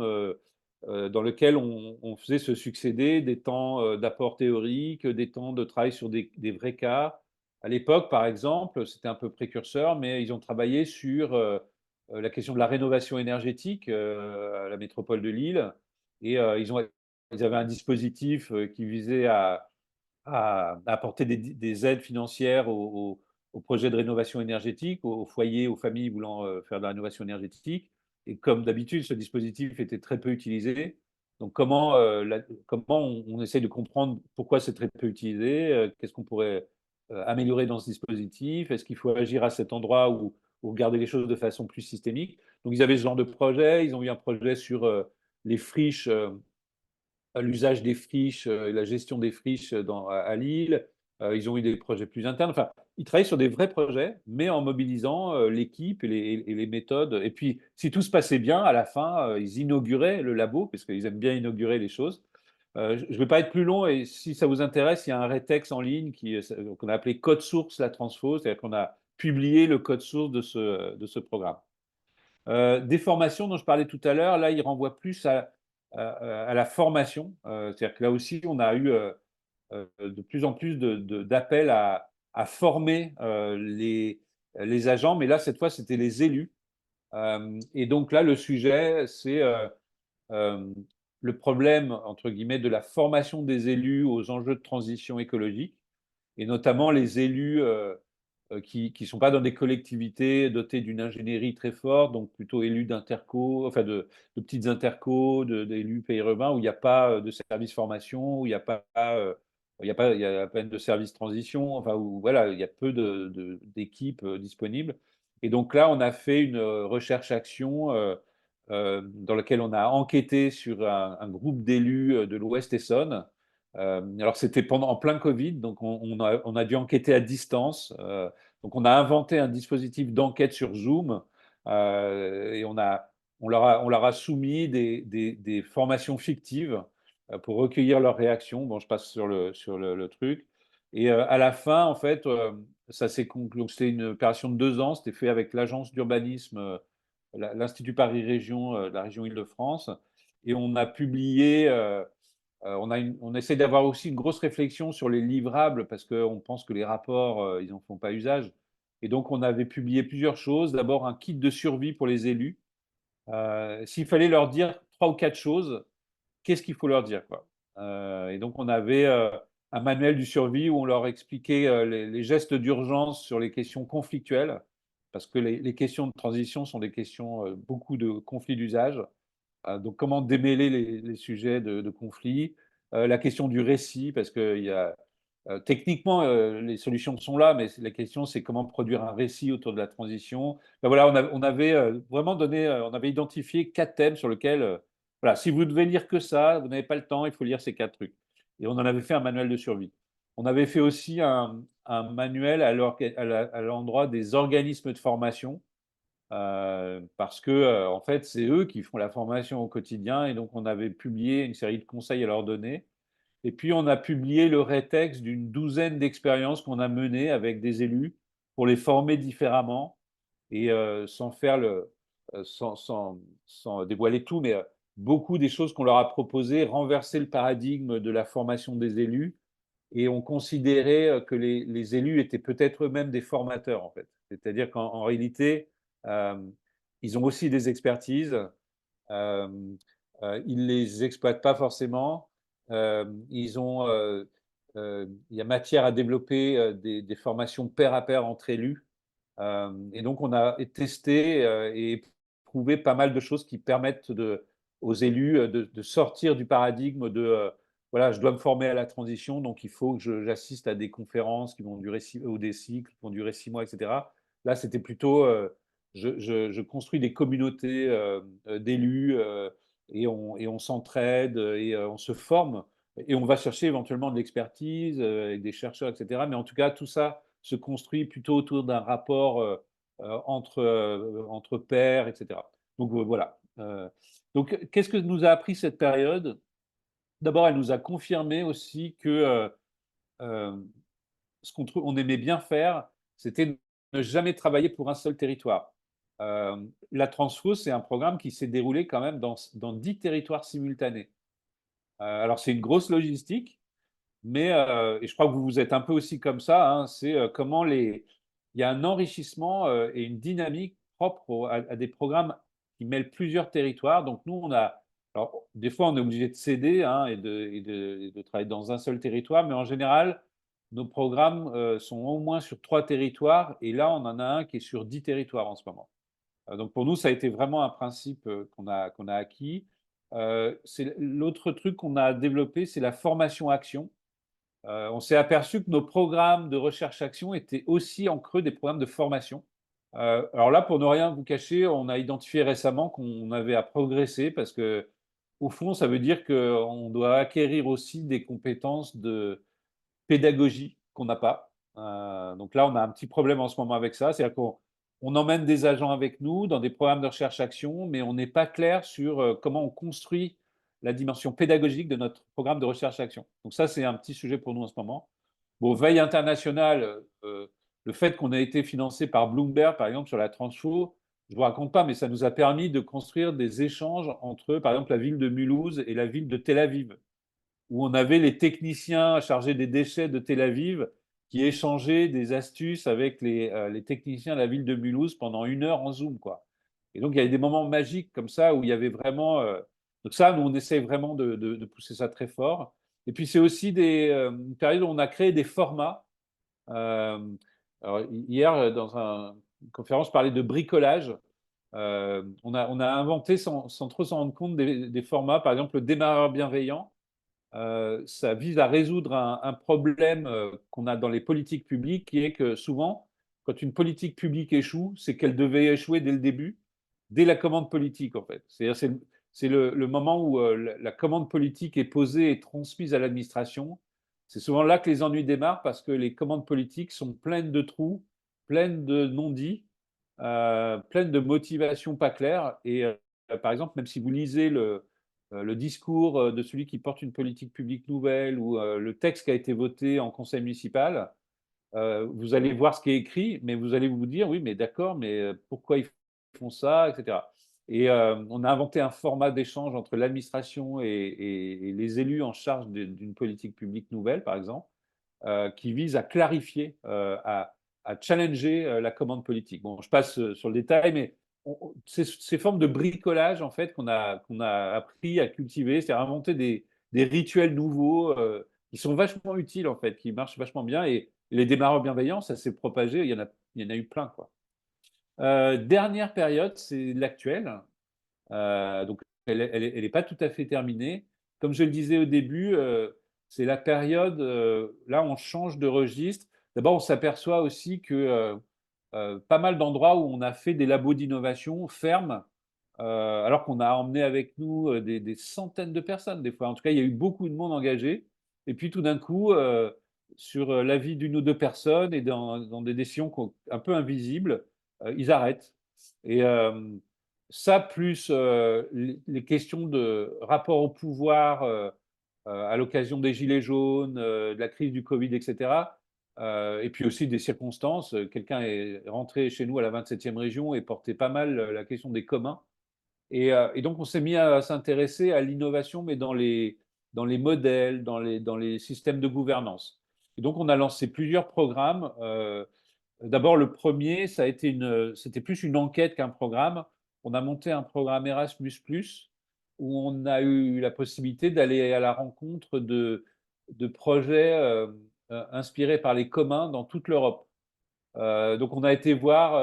dans lequel on faisait se succéder des temps d'apport théorique, des temps de travail sur des vrais cas. À l'époque, par exemple, c'était un peu précurseur, mais ils ont travaillé sur la question de la rénovation énergétique à la métropole de Lille. Et ils avaient un dispositif qui visait à apporter des aides financières aux projets de rénovation énergétique, aux foyers, aux familles voulant faire de la rénovation énergétique. Et comme d'habitude, ce dispositif était très peu utilisé. Donc, comment on essaie de comprendre pourquoi c'est très peu utilisé, qu'est-ce qu'on pourrait améliorer dans ce dispositif, est-ce qu'il faut agir à cet endroit ou regarder les choses de façon plus systémique. Donc, ils avaient ce genre de projet. Ils ont eu un projet sur les friches l'usage des friches et la gestion des friches à Lille. Ils ont eu des projets plus internes. Enfin, ils travaillent sur des vrais projets, mais en mobilisant l'équipe et les méthodes. Et puis, si tout se passait bien, à la fin, ils inauguraient le labo, parce qu'ils aiment bien inaugurer les choses. Je ne vais pas être plus long, et si ça vous intéresse, il y a un rétex en ligne qu'on a appelé Code Source La Transfo, c'est-à-dire qu'on a publié le code source de ce programme. Des formations dont je parlais tout à l'heure, là, il renvoie plus à la formation. C'est-à-dire que là aussi, on a eu de plus en plus d'appels à former les agents, mais là, cette fois, c'était les élus. Et donc là, le sujet, c'est euh, le problème, entre guillemets, de la formation des élus aux enjeux de transition écologique, et notamment les élus qui ne sont pas dans des collectivités dotées d'une ingénierie très forte, donc plutôt élus d'interco, enfin de petites interco, d'élus périurbains où il n'y a pas de service formation, où il n'y a pas, il y a à peine de service transition, enfin où voilà, il y a peu d'équipes disponibles. Et donc là, on a fait une recherche-action dans laquelle on a enquêté sur un groupe d'élus de l'Ouest Essonne. Alors c'était en plein Covid, donc on a dû enquêter à distance. Donc on a inventé un dispositif d'enquête sur Zoom et on leur a soumis des formations fictives pour recueillir leurs réactions. Bon, je passe sur le truc. Et à la fin, en fait, ça s'est conclu. Donc c'était une opération de 2 ans. C'était fait avec l'agence d'urbanisme, l'Institut Paris Région, de la région Île-de-France. Et on a publié. On essaie d'avoir aussi une grosse réflexion sur les livrables parce qu'on pense que les rapports, ils n'en font pas usage. Et donc, on avait publié plusieurs choses. D'abord, un kit de survie pour les élus. S'il fallait leur dire 3 ou 4 choses, qu'est-ce qu'il faut leur dire, quoi. Et donc, on avait un manuel du survie où on leur expliquait les gestes d'urgence sur les questions conflictuelles, parce que les questions de transition sont des questions, beaucoup de conflits d'usage. Donc, comment démêler les sujets de conflit. La question du récit, parce que techniquement, les solutions sont là, mais la question, c'est comment produire un récit autour de la transition. Ben voilà, on avait vraiment on avait identifié 4 thèmes sur lesquels, voilà, si vous devez lire que ça, vous n'avez pas le temps, il faut lire ces 4 trucs. Et on en avait fait un manuel de survie. On avait fait aussi un manuel à l'endroit des organismes de formation parce que en fait, c'est eux qui font la formation au quotidien et donc on avait publié une série de conseils à leur donner. Et puis on a publié le rétexte d'une douzaine d'expériences qu'on a menées avec des élus pour les former différemment et sans dévoiler tout, mais beaucoup des choses qu'on leur a proposées, renverser le paradigme de la formation des élus et on considérait que les élus étaient peut-être eux-mêmes des formateurs, en fait. C'est-à-dire qu'en réalité, euh, ils ont aussi des expertises, euh, ils ne les exploitent pas forcément, il y a matière à développer des formations pair à pair entre élus, Et donc, on a testé et éprouvé pas mal de choses qui permettent aux élus de sortir du paradigme de voilà, je dois me former à la transition, donc il faut que j'assiste à des conférences qui vont durer ou des cycles qui vont durer 6 mois, etc. Là, c'était plutôt je construis des communautés d'élus et on s'entraide et on se forme et on va chercher éventuellement de l'expertise avec des chercheurs, etc. Mais en tout cas, tout ça se construit plutôt autour d'un rapport entre pairs, etc. Donc voilà. Donc, qu'est-ce que nous a appris cette période? D'abord, elle nous a confirmé aussi que euh, ce on aimait bien faire, c'était ne jamais travailler pour un seul territoire. La Transfo, c'est un programme qui s'est déroulé quand même dans 10 territoires simultanés. Alors, c'est une grosse logistique, mais et je crois que vous êtes un peu aussi comme ça, hein, c'est comment il y a un enrichissement et une dynamique propre à des programmes qui mêlent plusieurs territoires. Donc nous, alors des fois, on est obligé de céder hein, et de travailler dans un seul territoire, mais en général, nos programmes sont au moins sur 3 territoires, et là, on en a un qui est sur 10 territoires en ce moment. Donc pour nous, ça a été vraiment un principe qu'on a acquis. L'autre truc qu'on a développé, c'est la formation action. On s'est aperçu que nos programmes de recherche-action étaient aussi en creux des programmes de formation. Alors là, pour ne rien vous cacher, on a identifié récemment qu'on avait à progresser parce que, au fond, ça veut dire qu'on doit acquérir aussi des compétences de pédagogie qu'on n'a pas. Donc là, on a un petit problème en ce moment avec ça. C'est-à-dire qu'on emmène des agents avec nous dans des programmes de recherche-action, mais on n'est pas clair sur comment on construit la dimension pédagogique de notre programme de recherche-action. Donc ça, c'est un petit sujet pour nous en ce moment. Bon, veille internationale, le fait qu'on ait été financé par Bloomberg, par exemple, sur la Transfo, je ne vous raconte pas, mais ça nous a permis de construire des échanges entre, par exemple, la ville de Mulhouse et la ville de Tel Aviv, où on avait les techniciens chargés des déchets de Tel Aviv qui échangeaient des astuces avec les techniciens de la ville de Mulhouse pendant 1 heure en Zoom, quoi. Et donc, il y avait des moments magiques comme ça où il y avait vraiment. Donc ça, nous, on essaie vraiment de pousser ça très fort. Et puis, c'est aussi une période où on a créé des formats. Euh, alors, hier, dans une conférence, je parlais de bricolage. On a inventé, sans trop s'en rendre compte, des formats, par exemple le démarreur bienveillant. Ça vise à résoudre un problème qu'on a dans les politiques publiques, qui est que souvent, quand une politique publique échoue, c'est qu'elle devait échouer dès le début, dès la commande politique, en fait. C'est-à-dire, c'est le moment où la commande politique est posée et transmise à l'administration. C'est souvent là que les ennuis démarrent parce que les commandes politiques sont pleines de trous, pleines de non-dits, pleines de motivations pas claires. Et par exemple, même si vous lisez le discours de celui qui porte une politique publique nouvelle ou le texte qui a été voté en conseil municipal, vous allez voir ce qui est écrit, mais vous allez vous dire, oui, mais d'accord, mais pourquoi ils font ça, etc. Et on a inventé un format d'échange entre l'administration et les élus en charge d'une politique publique nouvelle, par exemple, qui vise à clarifier, à challenger la commande politique. Bon, je passe sur le détail, mais ces formes de bricolage, en fait, qu'on a appris à cultiver, c'est à inventer des rituels nouveaux qui sont vachement utiles, en fait, qui marchent vachement bien. Et les démarreurs bienveillants, ça s'est propagé, il y en a eu plein, quoi. Dernière période, c'est l'actuelle. Donc, elle n'est pas tout à fait terminée. Comme je le disais au début, c'est la période, là, on change de registre. D'abord, on s'aperçoit aussi que pas mal d'endroits où on a fait des labos d'innovation ferment, alors qu'on a emmené avec nous des centaines de personnes, des fois. En tout cas, il y a eu beaucoup de monde engagé. Et puis, tout d'un coup, sur l'avis d'une ou deux personnes et dans des décisions un peu invisibles, ils arrêtent. Et ça, plus les questions de rapport au pouvoir à l'occasion des Gilets jaunes, de la crise du Covid, etc. Et puis aussi des circonstances. Quelqu'un est rentré chez nous à la 27e région et portait pas mal la question des communs. Et donc, on s'est mis à s'intéresser à l'innovation, mais dans les modèles, dans les systèmes de gouvernance. Et donc, on a lancé plusieurs programmes. D'abord, le premier, c'était plus une enquête qu'un programme. On a monté un programme Erasmus+, où on a eu la possibilité d'aller à la rencontre de projets inspirés par les communs dans toute l'Europe. Donc, on a été voir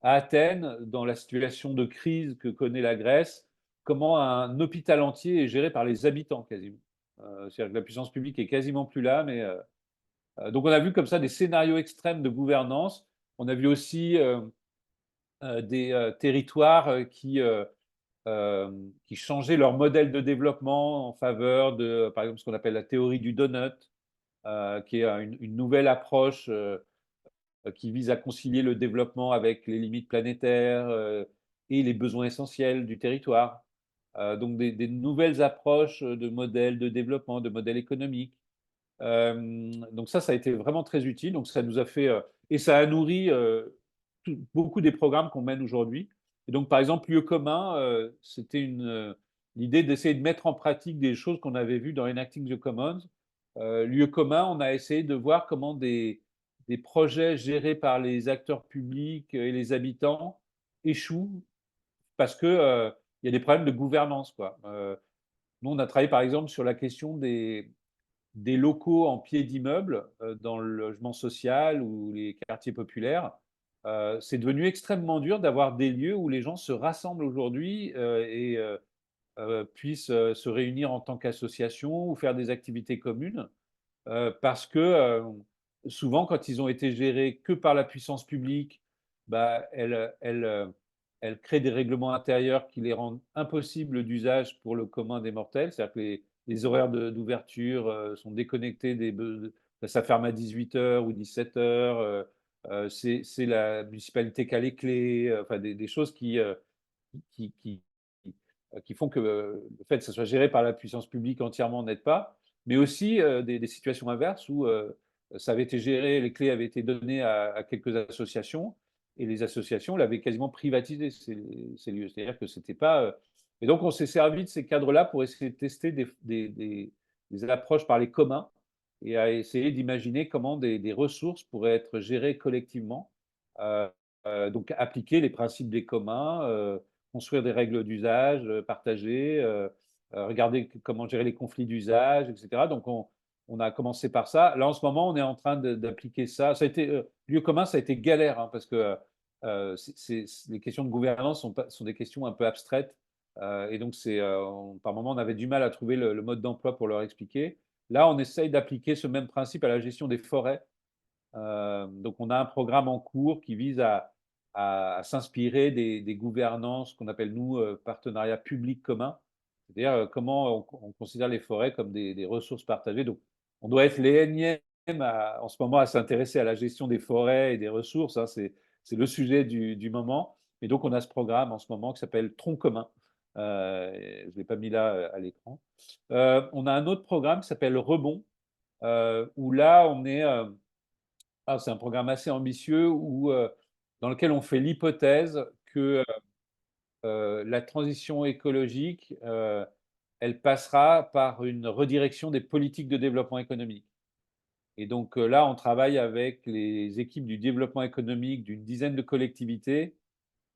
à Athènes, dans la situation de crise que connaît la Grèce, comment un hôpital entier est géré par les habitants quasiment. C'est-à-dire que la puissance publique est quasiment plus là, mais donc on a vu comme ça des scénarios extrêmes de gouvernance. On a vu aussi des territoires qui changeaient leur modèle de développement en faveur de, par exemple, ce qu'on appelle la théorie du donut, qui est une nouvelle approche qui vise à concilier le développement avec les limites planétaires et les besoins essentiels du territoire. Donc des nouvelles approches de modèles de développement, de modèles économiques. Donc ça a été vraiment très utile. Donc ça nous a fait et ça a nourri beaucoup des programmes qu'on mène aujourd'hui. Et donc par exemple, lieu commun, c'était l'idée d'essayer de mettre en pratique des choses qu'on avait vues dans Enacting the Commons. Lieu commun, on a essayé de voir comment des projets gérés par les acteurs publics et les habitants échouent parce que il y a des problèmes de gouvernance, quoi. Nous, on a travaillé par exemple sur la question des locaux en pied d'immeuble dans le logement social ou les quartiers populaires. C'est devenu extrêmement dur d'avoir des lieux où les gens se rassemblent aujourd'hui et puissent se réunir en tant qu'association ou faire des activités communes. Parce que souvent, quand ils ont été gérés que par la puissance publique, bah, elle crée des règlements intérieurs qui les rendent impossibles d'usage pour le commun des mortels. C'est-à-dire que les horaires d'ouverture sont déconnectés ça ferme à 18 h ou 17 h. C'est la municipalité qui a les clés, enfin des choses qui, qui, qui font que le fait que ça soit géré par la puissance publique entièrement n'aide pas, mais aussi des situations inverses où ça avait été géré, les clés avaient été données à quelques associations, et les associations l'avaient quasiment privatisé, ces lieux. C'est-à-dire que c'était pas. Et donc, on s'est servi de ces cadres-là pour essayer de tester des approches par les communs et à essayer d'imaginer comment des ressources pourraient être gérées collectivement. Euh, donc, appliquer les principes des communs, construire des règles d'usage partagées, regarder comment gérer les conflits d'usage, etc. Donc, on a commencé par ça. Là, en ce moment, on est en train d'appliquer ça. Ça a été, lieu commun, ça a été galère, hein, parce que les questions de gouvernance sont des questions un peu abstraites. Et donc, par moment, on avait du mal à trouver le mode d'emploi pour leur expliquer. Là, on essaye d'appliquer ce même principe à la gestion des forêts. Donc, on a un programme en cours qui vise à s'inspirer des gouvernances qu'on appelle, nous, partenariats publics communs. C'est-à-dire comment on considère les forêts comme des ressources partagées. Donc, on doit être les énièmes en ce moment à s'intéresser à la gestion des forêts et des ressources, hein. C'est le sujet du moment. Et donc, on a ce programme en ce moment qui s'appelle Tronc commun. Je ne l'ai pas mis là à l'écran. On a un autre programme qui s'appelle Rebond, où là, c'est un programme assez ambitieux dans lequel on fait l'hypothèse que la transition écologique, elle passera par une redirection des politiques de développement économique. Et donc là, on travaille avec les équipes du développement économique d'une dizaine de collectivités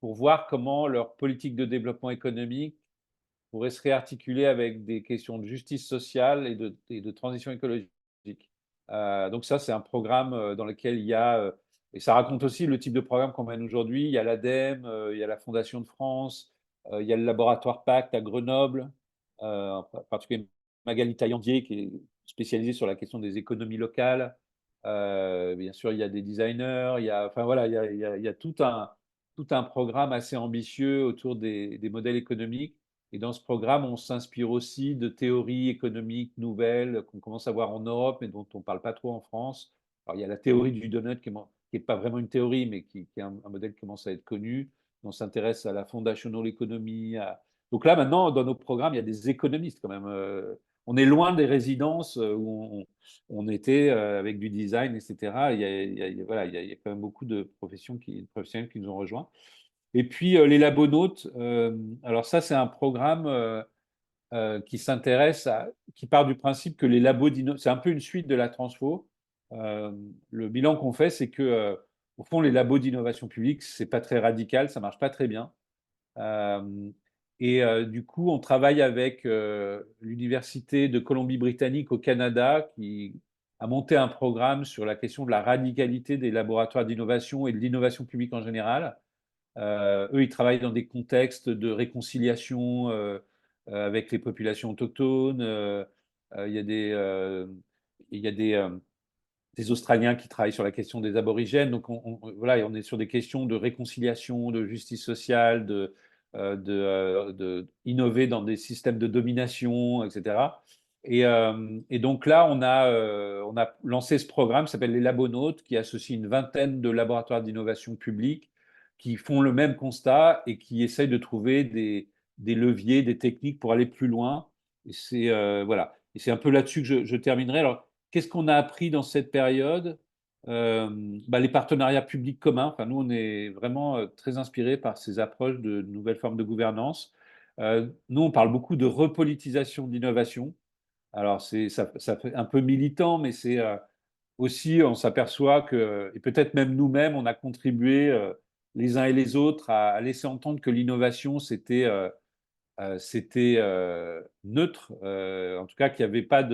pour voir comment leur politique de développement économique pourrait se réarticuler avec des questions de justice sociale et de transition écologique. Donc ça, c'est un programme dans lequel il y a, et ça raconte aussi le type de programme qu'on mène aujourd'hui. Il y a l'ADEME, il y a la Fondation de France, il y a le laboratoire Pacte à Grenoble, en particulier Magali Taillandier qui est spécialisée sur la question des économies locales. Bien sûr, il y a des designers, enfin voilà, il y a tout un programme assez ambitieux autour des modèles économiques. Et dans ce programme, on s'inspire aussi de théories économiques nouvelles qu'on commence à voir en Europe, mais dont on ne parle pas trop en France. Alors, il y a la théorie du donut, qui n'est pas vraiment une théorie, mais qui est un modèle qui commence à être connu. On s'intéresse à la foundational economy. Donc là, maintenant, dans nos programmes, il y a des économistes quand même. On est loin des résidences où on était avec du design, etc. Voilà, il y a quand même beaucoup de professionnels qui nous ont rejoints. Et puis les labonautes, alors ça c'est un programme qui part du principe que les labos c'est un peu une suite de la transfo. Le bilan qu'on fait, c'est que au fond les labos d'innovation publique, c'est pas très radical, ça marche pas très bien. Du coup, on travaille avec l'Université de Colombie-Britannique au Canada, qui a monté un programme sur la question de la radicalité des laboratoires d'innovation et de l'innovation publique en général. Eux, ils travaillent dans des contextes de réconciliation avec les populations autochtones. Il y a il y a des Australiens qui travaillent sur la question des aborigènes. Donc, voilà, on est sur des questions de réconciliation, de justice sociale, de innover dans des systèmes de domination, etc. Et donc là, on a lancé ce programme qui s'appelle les Labonautes, qui associe une vingtaine de laboratoires d'innovation publique qui font le même constat et qui essayent de trouver des leviers, des techniques pour aller plus loin. Et c'est voilà. Et c'est un peu là-dessus que je terminerai. Alors, qu'est-ce qu'on a appris dans cette période? Les partenariats publics communs. Enfin, nous, on est vraiment très inspirés par ces approches de nouvelles formes de gouvernance. Nous, on parle beaucoup de repolitisation de l'innovation. Alors, ça fait un peu militant, mais c'est aussi, on s'aperçoit que, et peut-être même nous-mêmes, on a contribué les uns et les autres à laisser entendre que l'innovation, c'était neutre, en tout cas qu'il n'y avait pas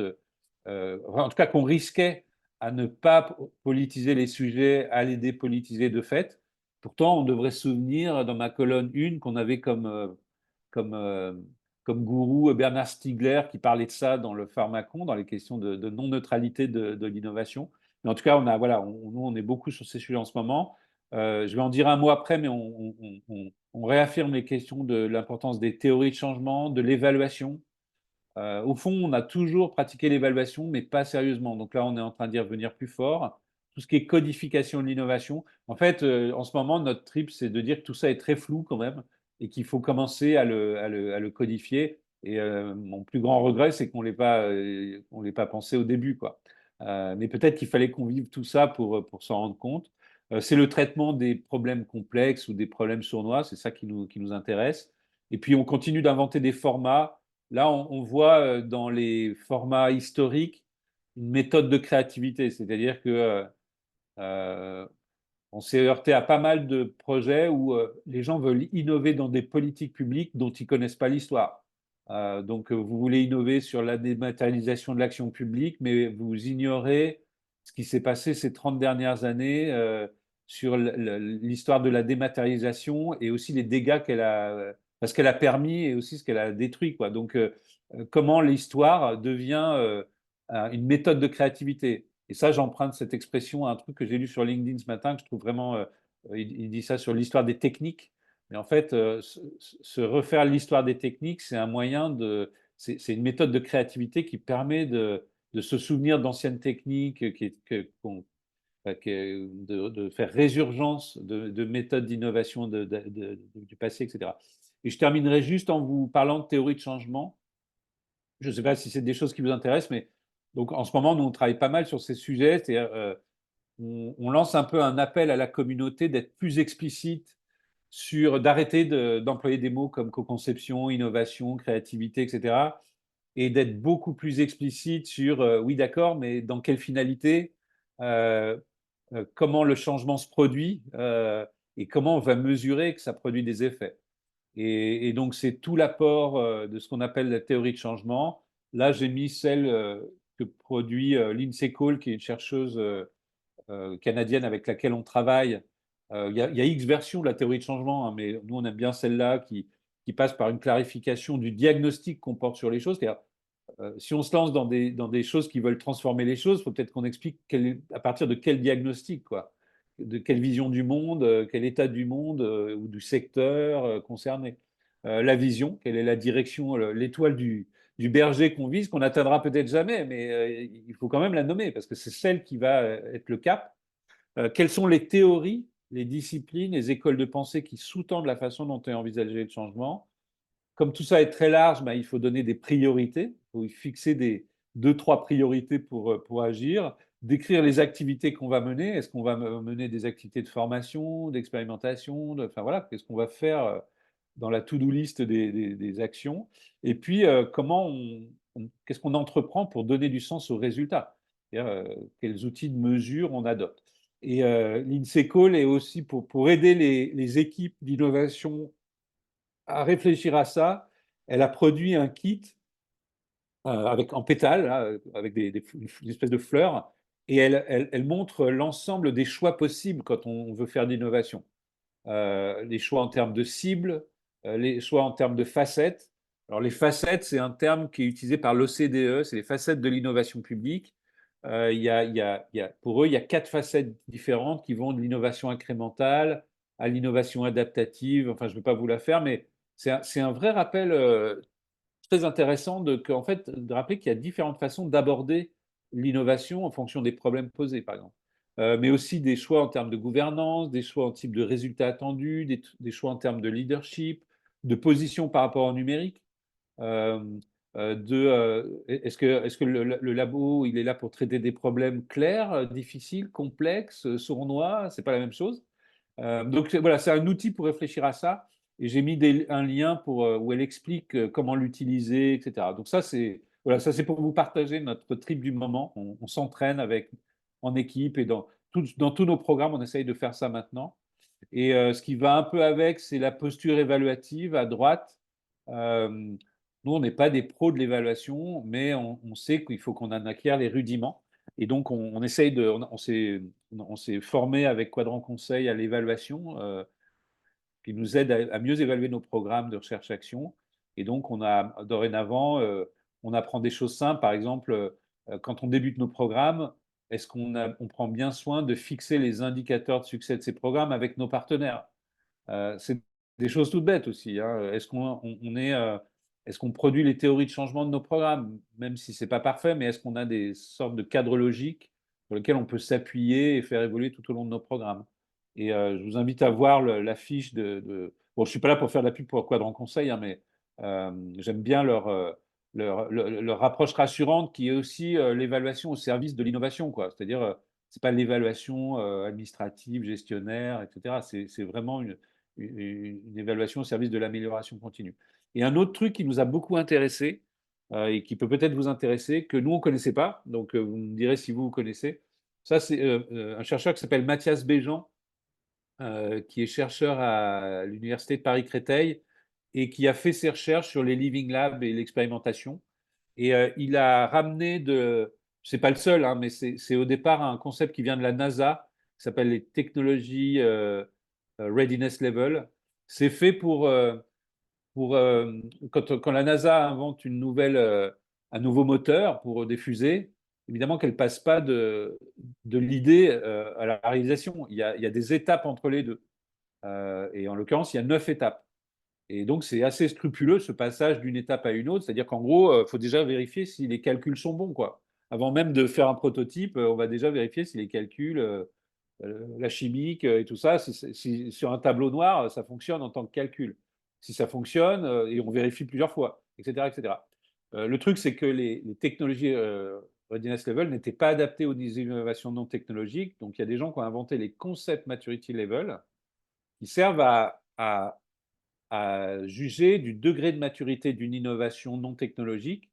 en tout cas qu'on risquait à ne pas politiser les sujets, à les dépolitiser de fait. Pourtant, on devrait se souvenir dans ma colonne 1 qu'on avait comme, euh, comme gourou Bernard Stiegler qui parlait de ça dans le Pharmacon, dans les questions de non-neutralité de l'innovation. Mais en tout cas, nous, on est beaucoup sur ces sujets en ce moment. Je vais en dire un mot après, mais on réaffirme les questions de l'importance des théories de changement, de l'évaluation. Au fond, on a toujours pratiqué l'évaluation, mais pas sérieusement. Donc là, on est en train d'y revenir plus fort. Tout ce qui est codification de l'innovation. En fait, en ce moment, notre trip, c'est de dire que tout ça est très flou quand même et qu'il faut commencer à le codifier. Et mon plus grand regret, c'est qu'on ne l'ait pas pensé au début, quoi. Mais peut-être qu'il fallait qu'on vive tout ça pour s'en rendre compte. C'est le traitement des problèmes complexes ou des problèmes sournois, c'est ça qui nous intéresse. Et puis, on continue d'inventer des formats. Là, on voit dans les formats historiques une méthode de créativité, c'est-à-dire que on s'est heurté à pas mal de projets où les gens veulent innover dans des politiques publiques dont ils connaissent pas l'histoire. Donc, vous voulez innover sur la dématérialisation de l'action publique, mais vous ignorez ce qui s'est passé ces 30 dernières années sur l'histoire de la dématérialisation et aussi les dégâts parce qu'elle a permis et aussi ce qu'elle a détruit, quoi. Donc, comment l'histoire devient une méthode de créativité. Et ça, j'emprunte cette expression à un truc que j'ai lu sur LinkedIn ce matin, que je trouve vraiment. Il dit ça sur l'histoire des techniques. Mais en fait, se refaire l'histoire des techniques, c'est un moyen de. C'est une méthode de créativité qui permet de se souvenir d'anciennes techniques, de faire résurgence de méthodes d'innovation du passé, etc. Et je terminerai juste en vous parlant de théorie de changement. Je ne sais pas si c'est des choses qui vous intéressent, mais donc en ce moment, nous, on travaille pas mal sur ces sujets. On lance un peu un appel à la communauté d'être plus explicite d'arrêter d'employer des mots comme co-conception, innovation, créativité, etc. Et d'être beaucoup plus explicite sur, oui, d'accord, mais dans quelle finalité, euh, comment le changement se produit et comment on va mesurer que ça produit des effets. Et donc, c'est tout l'apport de ce qu'on appelle la théorie de changement. Là, j'ai mis celle que produit Lindsay Cole, qui est une chercheuse canadienne avec laquelle on travaille. Il y a X versions de la théorie de changement, hein, mais nous, on aime bien celle-là qui passe par une clarification du diagnostic qu'on porte sur les choses. C'est-à-dire, si on se lance dans des choses qui veulent transformer les choses, il faut peut-être qu'on explique à partir de quel diagnostic, quoi, de quelle vision du monde, quel état du monde ou du secteur concerné. La vision, quelle est la direction, l'étoile du berger qu'on vise, qu'on n'atteindra peut-être jamais, mais il faut quand même la nommer parce que c'est celle qui va être le cap. Quelles sont les théories, les disciplines, les écoles de pensée qui sous-tendent la façon dont est envisagé le changement? Comme tout ça est très large, il faut donner des priorités. Il faut fixer deux, trois priorités pour agir. Décrire les activités qu'on va mener. Est-ce qu'on va mener des activités de formation, d'expérimentation, enfin voilà, qu'est-ce qu'on va faire dans la to-do list des actions? Et puis, qu'est-ce qu'on entreprend pour donner du sens aux résultats? Quels outils de mesure on adopte? Et l'INSEE Call est aussi pour aider les équipes d'innovation à réfléchir à ça. Elle a produit un kit en pétales, là, avec une espèce de fleurs, et elle montre l'ensemble des choix possibles quand on veut faire de l'innovation. Les choix en termes de cibles, les choix en termes de facettes. Alors les facettes, c'est un terme qui est utilisé par l'OCDE, c'est les facettes de l'innovation publique. Pour eux, il y a 4 facettes différentes qui vont de l'innovation incrémentale à l'innovation adaptative. Enfin, je ne vais pas vous la faire, mais c'est un vrai rappel très intéressant en fait, de rappeler qu'il y a différentes façons d'aborder l'innovation en fonction des problèmes posés, par exemple. Mais aussi des choix en termes de gouvernance, des choix en type de résultats attendus, des choix en termes de leadership, de position par rapport au numérique. Euh, est-ce que le labo, il est là pour traiter des problèmes clairs, difficiles, complexes, sournois? C'est pas la même chose. Donc voilà, c'est un outil pour réfléchir à ça. Et j'ai mis un lien où elle explique comment l'utiliser, etc. Donc ça, c'est voilà, ça c'est pour vous partager notre trip du moment. On s'entraîne en équipe et dans tous nos programmes, on essaye de faire ça maintenant. Et ce qui va un peu avec, c'est la posture évaluative à droite. Euh, Nous, on n'est pas des pros de l'évaluation, mais on sait qu'il faut qu'on en acquiert les rudiments. Et donc, on essaye on s'est formé avec Quadrant Conseil à l'évaluation, qui nous aide à mieux évaluer nos programmes de recherche-action. Et donc, dorénavant, on apprend des choses simples. Par exemple, quand on débute nos programmes, est-ce on prend bien soin de fixer les indicateurs de succès de ces programmes avec nos partenaires? C'est des choses toutes bêtes aussi, hein. Est-ce qu'on produit les théories de changement de nos programmes, même si c'est pas parfait, mais est-ce qu'on a des sortes de cadres logiques sur lesquels on peut s'appuyer et faire évoluer tout au long de nos programmes? Et je vous invite à voir la fiche Bon, je suis pas là pour faire de la pub pour Quadrant Conseil, hein, mais j'aime bien leur approche rassurante qui est aussi l'évaluation au service de l'innovation, quoi. C'est-à-dire, c'est pas l'évaluation administrative, gestionnaire, etc. C'est vraiment une évaluation au service de l'amélioration continue. Et un autre truc qui nous a beaucoup intéressé et qui peut peut-être vous intéresser, que nous, on ne connaissait pas, donc vous me direz si vous connaissez, ça, c'est un chercheur qui s'appelle Mathias Béjean, qui est chercheur à l'Université de Paris-Créteil et qui a fait ses recherches sur les Living Labs et l'expérimentation. Et il a ramené c'est pas le seul, hein, mais c'est au départ un concept qui vient de la NASA, qui s'appelle les technologies readiness level. C'est fait pour quand la NASA invente un nouveau moteur pour des fusées, évidemment qu'elle passe pas de l'idée à la réalisation. Il y a des étapes entre les deux. Et en l'occurrence, il y a 9 étapes. Et donc, c'est assez scrupuleux ce passage d'une étape à une autre. C'est-à-dire qu'en gros, il faut déjà vérifier si les calculs sont bons, quoi. Avant même de faire un prototype, on va déjà vérifier si les calculs, la chimique et tout ça, si sur un tableau noir, ça fonctionne en tant que calcul. Si ça fonctionne, et on vérifie plusieurs fois, etc., etc. Le truc, c'est que les technologies readiness level n'étaient pas adaptées aux innovations non technologiques. Donc, il y a des gens qui ont inventé les concept maturity level qui servent à juger du degré de maturité d'une innovation non technologique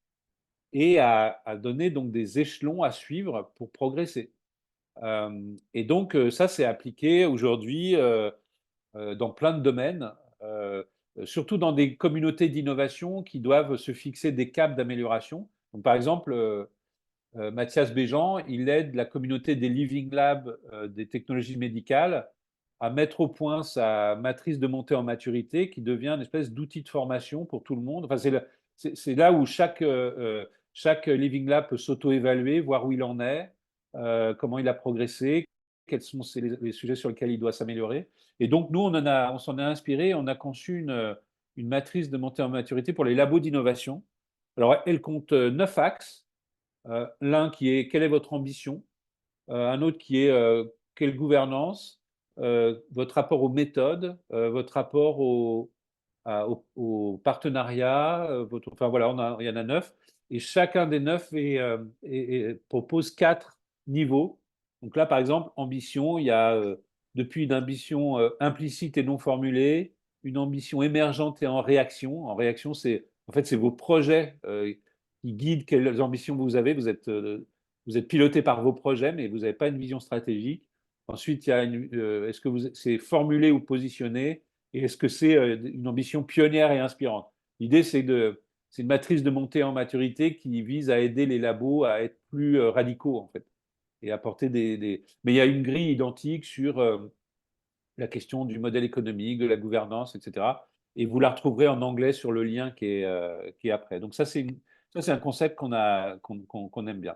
et à donner donc des échelons à suivre pour progresser. Et donc, ça, c'est appliqué aujourd'hui dans plein de domaines, surtout dans des communautés d'innovation qui doivent se fixer des caps d'amélioration. Donc, par exemple, Mathias Béjean, il aide la communauté des Living Labs des technologies médicales à mettre au point sa matrice de montée en maturité qui devient une espèce d'outil de formation pour tout le monde. Enfin, c'est là où chaque Living Lab peut s'auto-évaluer, voir où il en est, comment il a progressé, quels sont les sujets sur lesquels il doit s'améliorer. Et donc, nous, on s'en a inspiré, on a conçu une matrice de montée en maturité pour les labos d'innovation. Alors, elle compte 9 axes. L'un qui est quelle est votre ambition, un autre qui est quelle gouvernance, votre rapport aux méthodes, votre rapport au partenariat, enfin voilà, il y en a 9, et chacun des 9 propose 4 niveaux. Donc là, par exemple, ambition, il y a depuis une ambition implicite et non formulée, une ambition émergente et en réaction. En réaction, en fait, c'est vos projets qui guident quelles ambitions vous avez. Vous êtes piloté par vos projets, mais vous n'avez pas une vision stratégique. Ensuite, il y a est-ce que c'est formulé ou positionné? Et est-ce que c'est une ambition pionnière et inspirante? L'idée, c'est une matrice de montée en maturité qui vise à aider les labos à être plus radicaux, en fait. et apporter Mais il y a une grille identique sur la question du modèle économique, de la gouvernance, etc. Et vous la retrouverez en anglais sur le lien qui est après. Donc ça, c'est un concept qu'on aime bien.